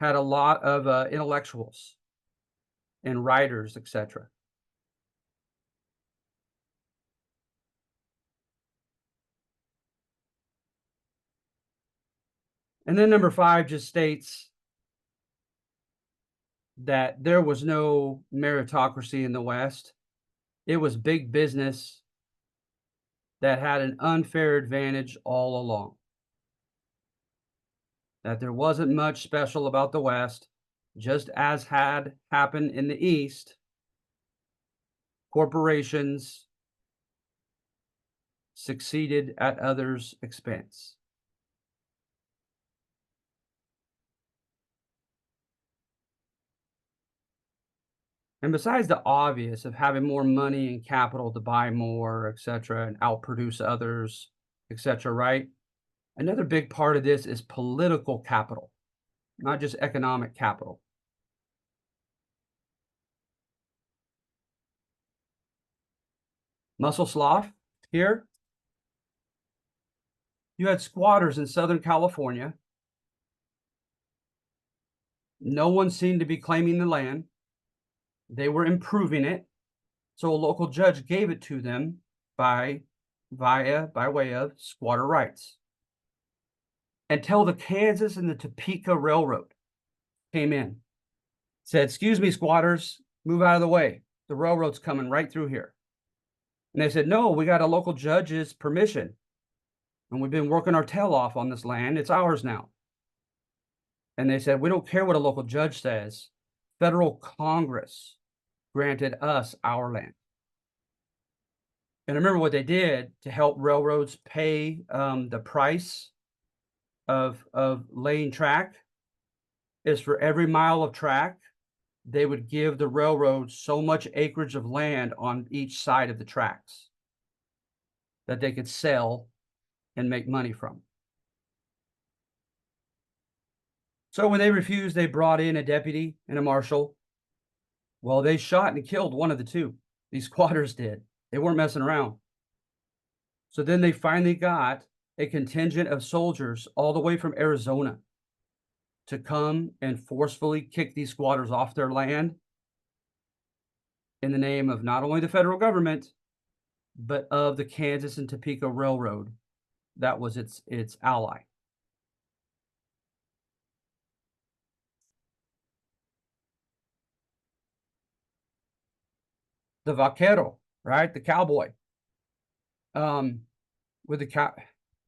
had a lot of intellectuals and writers, etc. And then number 5 just states that there was no meritocracy in the West. It was big business that had an unfair advantage all along. That there wasn't much special about the West, just as had happened in the East. Corporations succeeded at others' expense. And besides the obvious of having more money and capital to buy more, etc., and outproduce others, etc., right? Another big part of this is political capital, not just economic capital. Muscle sloth here. You had squatters in Southern California. No one seemed to be claiming the land. They were improving it. So a local judge gave it to them by way of squatter rights. Until the Kansas and the Topeka Railroad came in, said, "Excuse me, squatters, move out of the way. The railroad's coming right through here." And they said, "No, we got a local judge's permission, and we've been working our tail off on this land. It's ours now." And they said, "We don't care what a local judge says. Federal Congress granted us our land." And I remember what they did to help railroads pay the price of laying track is for every mile of track, they would give the railroad so much acreage of land on each side of the tracks that they could sell and make money from. So when they refused, they brought in a deputy and a marshal. Well, they shot and killed one of the two. These squatters did. They weren't messing around. So then they finally got a contingent of soldiers all the way from Arizona to come and forcefully kick these squatters off their land in the name of not only the federal government, but of the Kansas and Topeka Railroad. That was its ally. The vaquero, right? The cowboy. With the cow.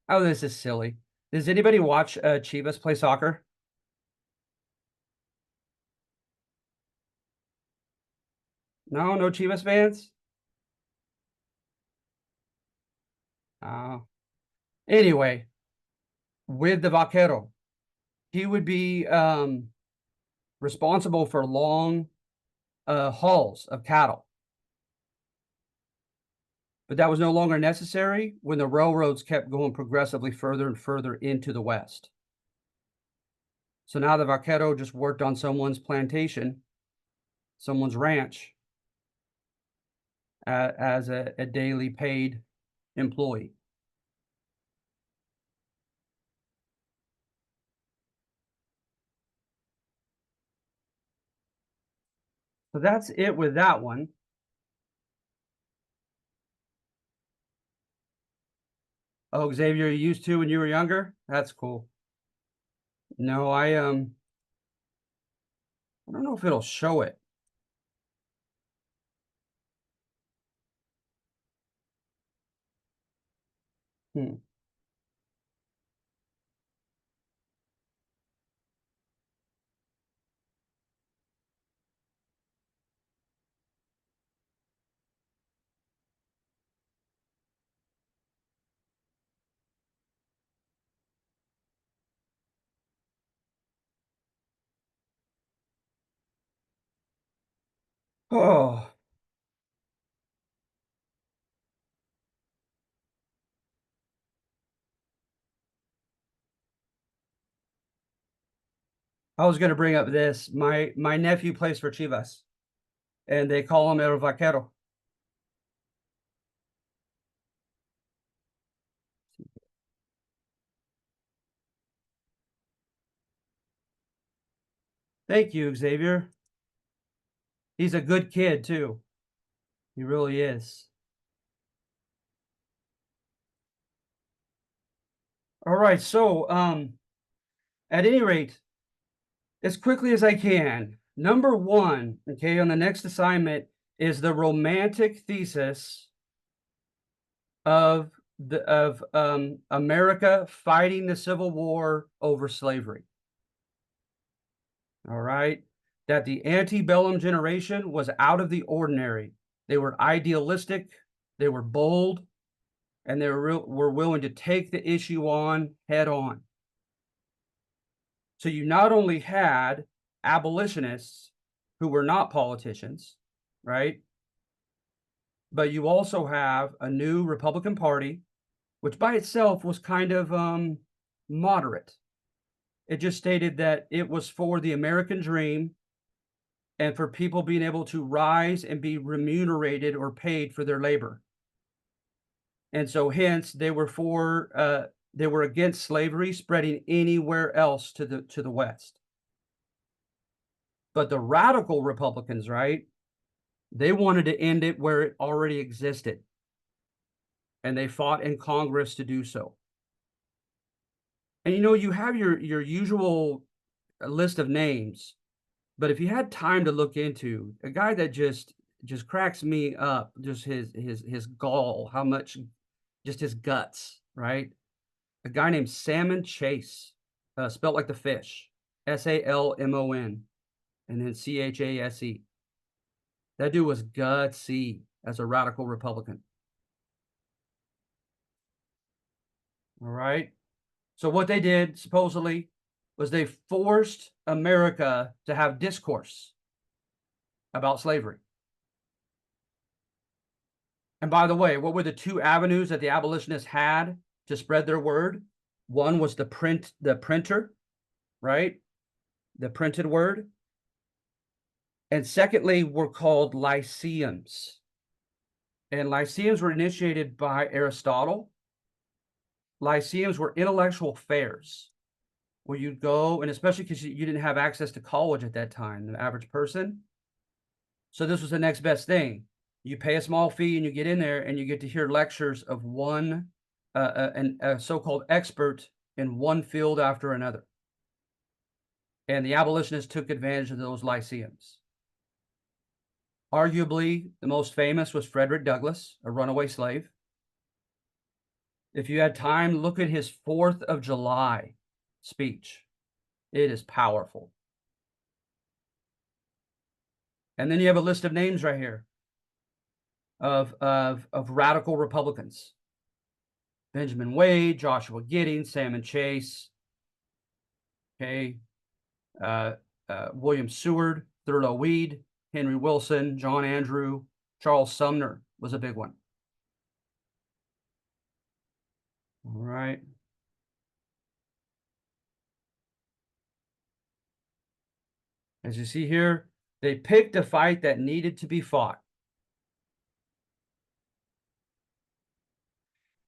Oh, this is silly. Does anybody watch Chivas play soccer? No, no Chivas fans? Uh, anyway, with the vaquero, he would be responsible for long hauls of cattle. But that was no longer necessary when the railroads kept going progressively further and further into the West. So now the vaquero just worked on someone's plantation, someone's ranch, as a daily paid employee. So that's it with that one. Oh, Xavier, you used to when you were younger? That's cool. No, I don't know if it'll show it. Hmm. Oh, I was going to bring up this. My nephew plays for Chivas, and they call him El Vaquero. Thank you, Xavier. He's a good kid too. He really is. All right, so at any rate, as quickly as I can, number one, okay, on the next assignment is the romantic thesis of America fighting the Civil War over slavery. All right, that the antebellum generation was out of the ordinary. They were idealistic, they were bold, and they were willing to take the issue on head on. So you not only had abolitionists who were not politicians, right? But you also have a new Republican Party, which by itself was kind of moderate. It just stated that it was for the American dream and for people being able to rise and be remunerated or paid for their labor. And so hence they were against slavery spreading anywhere else to the West. But the radical Republicans, right? They wanted to end it where it already existed. And they fought in Congress to do so. And you have your usual list of names, but if you had time to look into a guy that just cracks me up, just his gall, how much, just his guts, right? A guy named Salmon Chase, spelled like the fish, Salmon, and then Chase. That dude was gutsy as a radical Republican. All right. So what they did, supposedly, was they forced America to have discourse about slavery. And by the way, what were the two avenues that the abolitionists had to spread their word? One was the printer, right? The printed word. And secondly, were called lyceums. And lyceums were initiated by Aristotle. Lyceums were intellectual fairs where you'd go, and especially because you didn't have access to college at that time, the average person. So this was the next best thing. You pay a small fee and you get in there and you get to hear lectures of a so-called expert in one field after another. And the abolitionists took advantage of those lyceums. Arguably, the most famous was Frederick Douglass, a runaway slave. If you had time, look at his 4th of July speech. It is powerful. And then you have a list of names right here of radical Republicans. Benjamin Wade, Joshua Giddings, Salmon Chase, okay, William Seward, Thurlow Weed, Henry Wilson, John Andrew, Charles Sumner was a big one. All right. As you see here, they picked a fight that needed to be fought.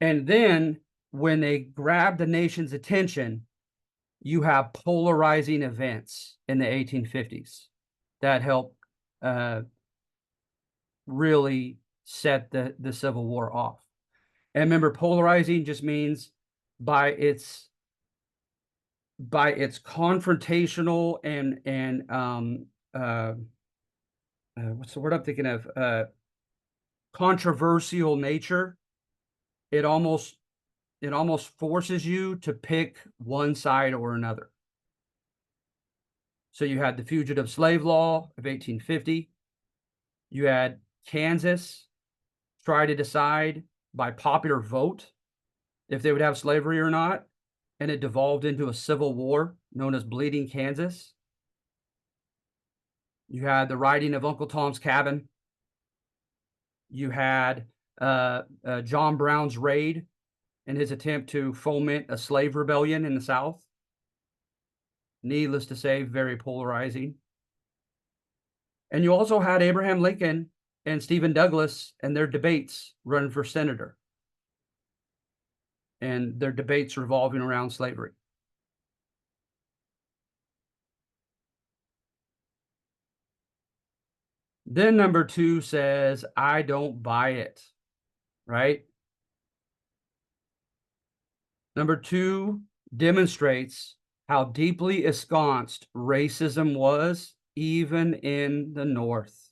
And then when they grabbed the nation's attention, you have polarizing events in the 1850s that helped really set the Civil War off. And remember, polarizing just means by its confrontational and what's the word I'm thinking of? Controversial nature. It almost forces you to pick one side or another. So you had the Fugitive Slave Law of 1850. You had Kansas try to decide by popular vote if they would have slavery or not, and it devolved into a civil war known as Bleeding Kansas. You had the writing of Uncle Tom's Cabin. You had John Brown's raid and his attempt to foment a slave rebellion in the South. Needless to say, very polarizing. And you also had Abraham Lincoln and Stephen Douglas and their debates running for senator. And their debates revolving around slavery. Then number 2 says, I don't buy it, right? Number 2 demonstrates how deeply ensconced racism was even in the North.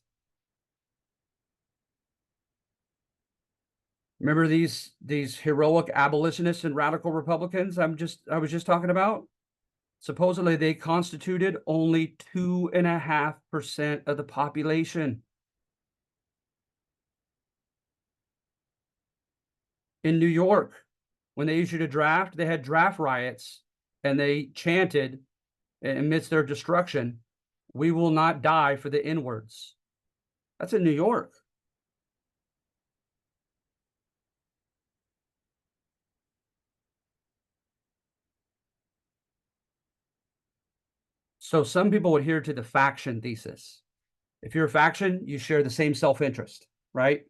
Remember these heroic abolitionists and radical Republicans I was just talking about? Supposedly they constituted only 2.5% of the population. In New York, when they issued a draft, they had draft riots and they chanted amidst their destruction, "We will not die for the N-words." That's in New York. So some people adhere to the faction thesis. If you're a faction, you share the same self-interest, right?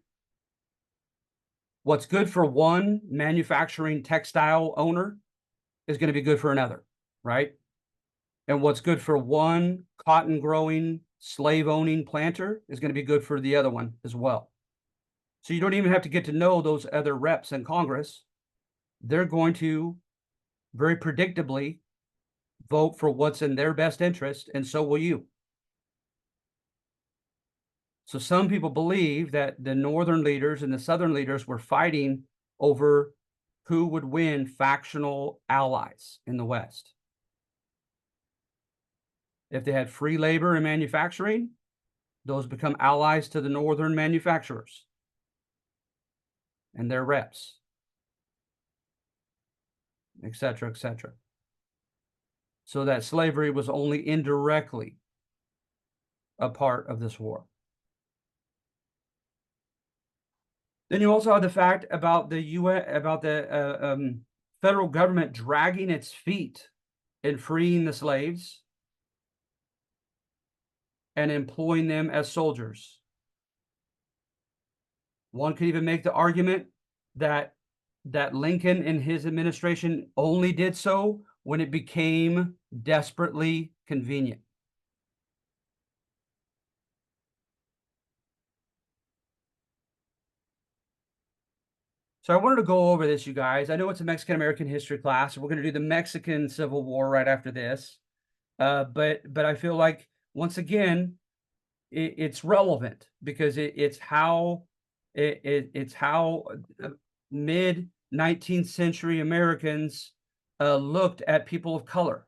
What's good for one manufacturing textile owner is going to be good for another, right? And what's good for one cotton growing, slave owning planter is going to be good for the other one as well. So you don't even have to get to know those other reps in Congress. They're going to very predictably vote for what's in their best interest, and so will you. So some people believe that the northern leaders and the southern leaders were fighting over who would win factional allies in the West. If they had free labor and manufacturing, those become allies to the northern manufacturers and their reps, et cetera, et cetera. So that slavery was only indirectly a part of this war. Then you also have the fact about the federal government dragging its feet in freeing the slaves and employing them as soldiers. One could even make the argument that Lincoln and his administration only did so when it became desperately convenient. So I wanted to go over this, you guys. I know it's a Mexican-American history class, and we're going to do the Mexican Civil War right after this. But I feel like, once again, it's relevant because it's how mid 19th century Americans looked at people of color.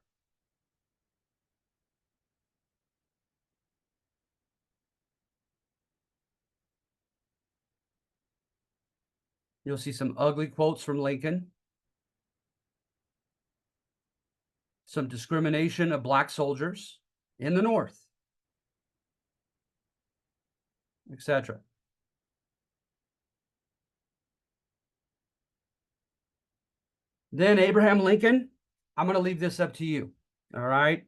You'll see some ugly quotes from Lincoln, some discrimination of black soldiers in the North, etc. Then Abraham Lincoln, I'm going to leave this up to you. All right.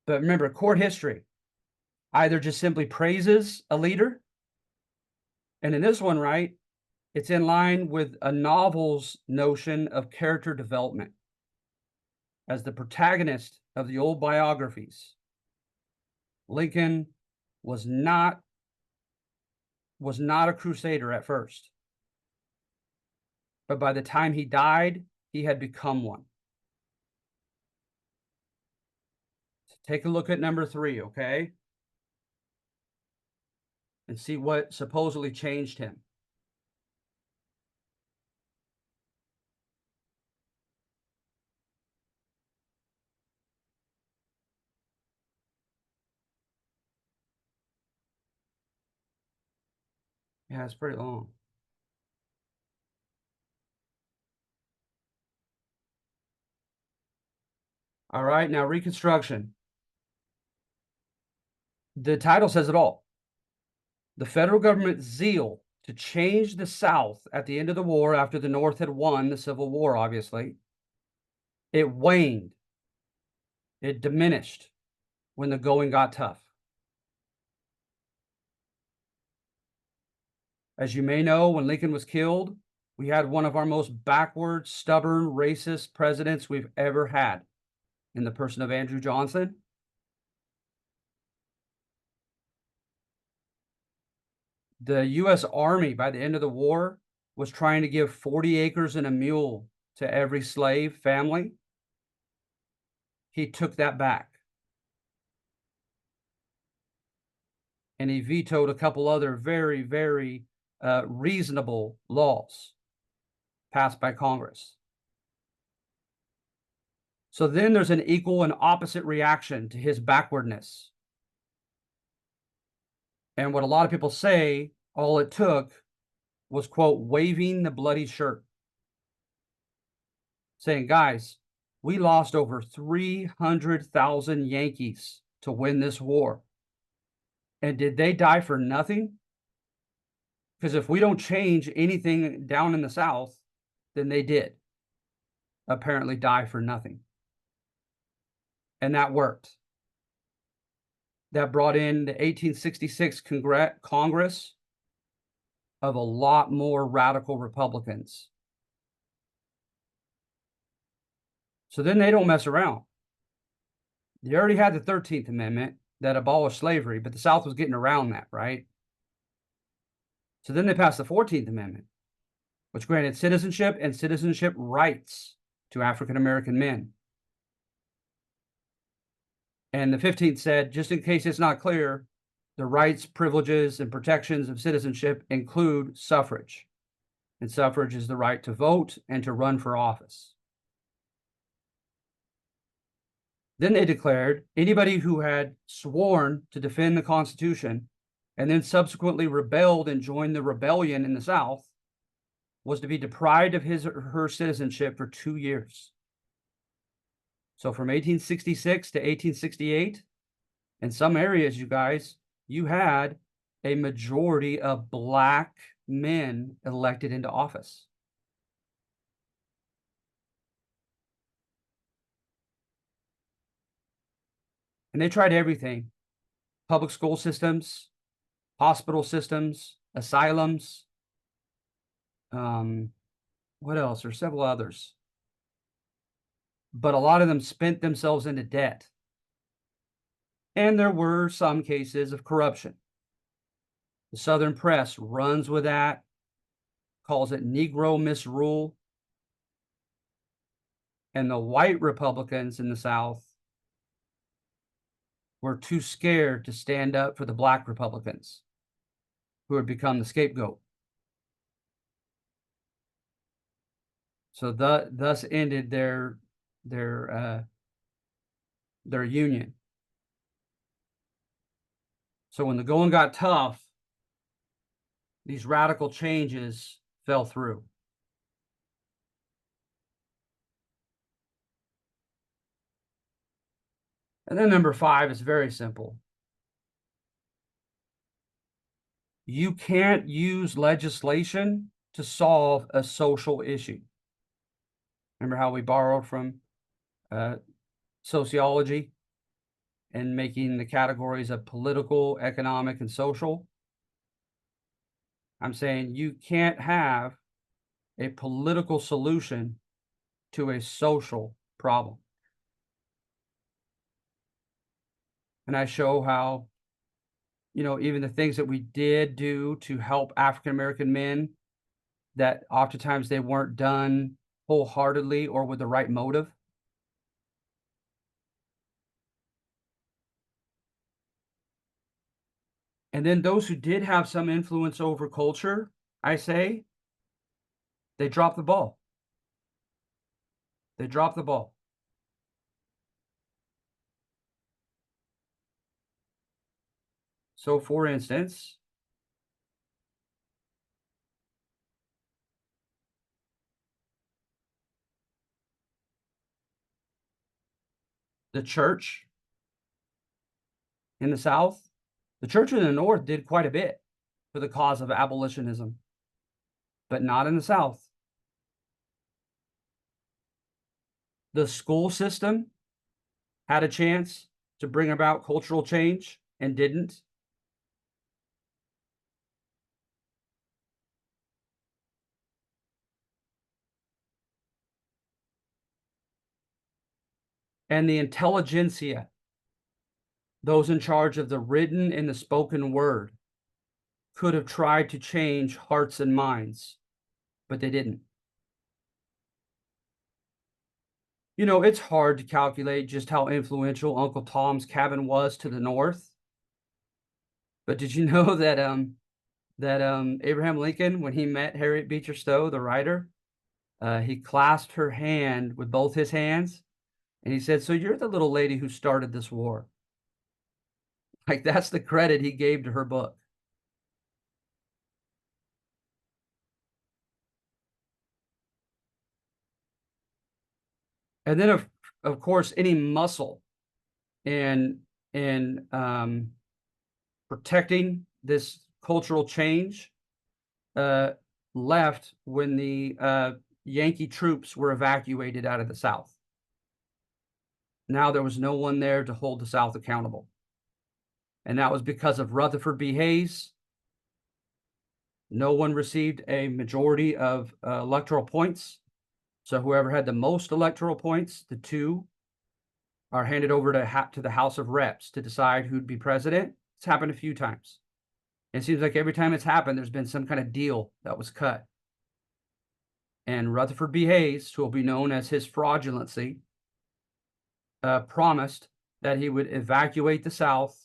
But remember, court history either just simply praises a leader, and in this one, right, it's in line with a novel's notion of character development. As the protagonist of the old biographies, Lincoln was not a crusader at first, but by the time he died, he had become one. So take a look at number 3, okay? And see what supposedly changed him. Yeah, it's pretty long. All right, now Reconstruction. The title says it all. The federal government's zeal to change the South at the end of the war, after the North had won the Civil War, obviously, it waned. It diminished when the going got tough. As you may know, when Lincoln was killed, we had one of our most backward, stubborn, racist presidents we've ever had in the person of Andrew Johnson. The U.S. Army, by the end of the war, was trying to give 40 acres and a mule to every slave family. He took that back. And he vetoed a couple other very, very reasonable laws passed by Congress. So then there's an equal and opposite reaction to his backwardness. And what a lot of people say, all it took was, quote, waving the bloody shirt, saying, guys, we lost over 300,000 Yankees to win this war. And did they die for nothing? Because if we don't change anything down in the South, then they did apparently die for nothing. And that worked. That brought in the 1866 Congress of a lot more radical Republicans. So then they don't mess around. They already had the 13th Amendment that abolished slavery, but the South was getting around that, right? So then they passed the 14th Amendment, which granted citizenship and citizenship rights to African American men. And the 15th said, just in case it's not clear, the rights, privileges, and protections of citizenship include suffrage. And suffrage is the right to vote and to run for office. Then they declared anybody who had sworn to defend the Constitution and then subsequently rebelled and joined the rebellion in the South was to be deprived of his or her citizenship for 2 years. So from 1866 to 1868, in some areas, you guys, you had a majority of Black men elected into office. And they tried everything: public school systems, hospital systems, asylums. What else? There's several others. But a lot of them spent themselves into debt. And there were some cases of corruption. The Southern press runs with that, calls it Negro misrule. And the white Republicans in the South were too scared to stand up for the Black Republicans, who had become the scapegoat. So thus ended their union. So when the going got tough, these radical changes fell through. And then number 5 is very simple. You can't use legislation to solve a social issue. Remember how we borrowed from sociology and making the categories of political, economic, and social? I'm saying you can't have a political solution to a social problem. And I show how, even the things that we did do to help African American men, that oftentimes they weren't done wholeheartedly or with the right motive. And then those who did have some influence over culture, I say, they dropped the ball. They dropped the ball. So, for instance, the church in the South, the church in the North did quite a bit for the cause of abolitionism, but not in the South. The school system had a chance to bring about cultural change and didn't. And the intelligentsia, those in charge of the written and the spoken word, could have tried to change hearts and minds, but they didn't. It's hard to calculate just how influential Uncle Tom's Cabin was to the North. But did you know that Abraham Lincoln, when he met Harriet Beecher Stowe, the writer, he clasped her hand with both his hands, and he said, "So you're the little lady who started this war." Like, that's the credit he gave to her book. And then of course, any muscle in protecting this cultural change left when the Yankee troops were evacuated out of the South. Now there was no one there to hold the South accountable. And that was because of Rutherford B. Hayes. No one received a majority of electoral points. So whoever had the most electoral points, the two, are handed over to the House of Reps to decide who'd be president. It's happened a few times. It seems like every time it's happened, there's been some kind of deal that was cut. And Rutherford B. Hayes, who will be known as his fraudulency, promised that he would evacuate the South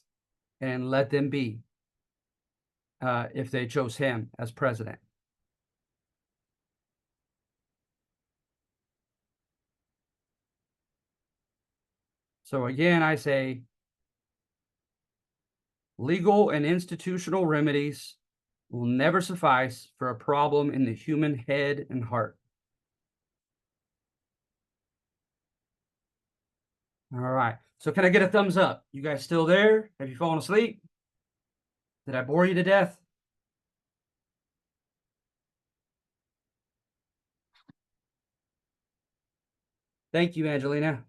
and let them be if they chose him as president. So again, I say legal and institutional remedies will never suffice for a problem in the human head and heart. All right. So can I get a thumbs up? You guys still there? Have you fallen asleep? Did I bore you to death? Thank you, Angelina.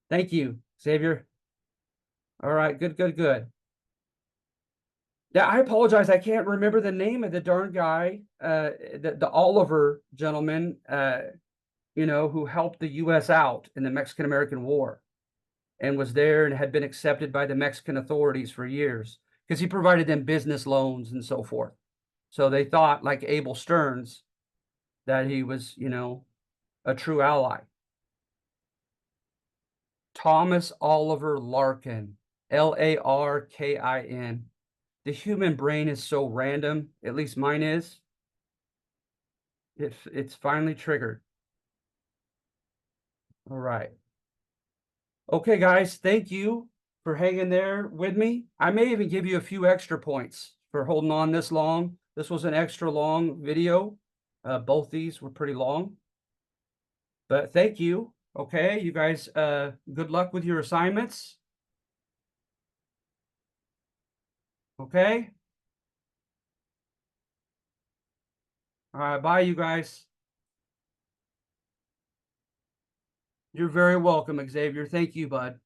Thank you, Xavier. All right, good, good, good. Yeah, I apologize. I can't remember the name of the darn guy, the Oliver gentleman, who helped the U.S. out in the Mexican-American War and was there and had been accepted by the Mexican authorities for years because he provided them business loans and so forth. So they thought, like Abel Stearns, that he was, a true ally. Thomas Oliver Larkin, Larkin. The human brain is so random, at least mine is. It's finally triggered. All right. Okay, guys, thank you for hanging there with me. I may even give you a few extra points for holding on this long. This was an extra long video. Both these were pretty long. But thank you. Okay, you guys, good luck with your assignments. Okay? All right, bye, you guys. You're very welcome, Xavier. Thank you, bud.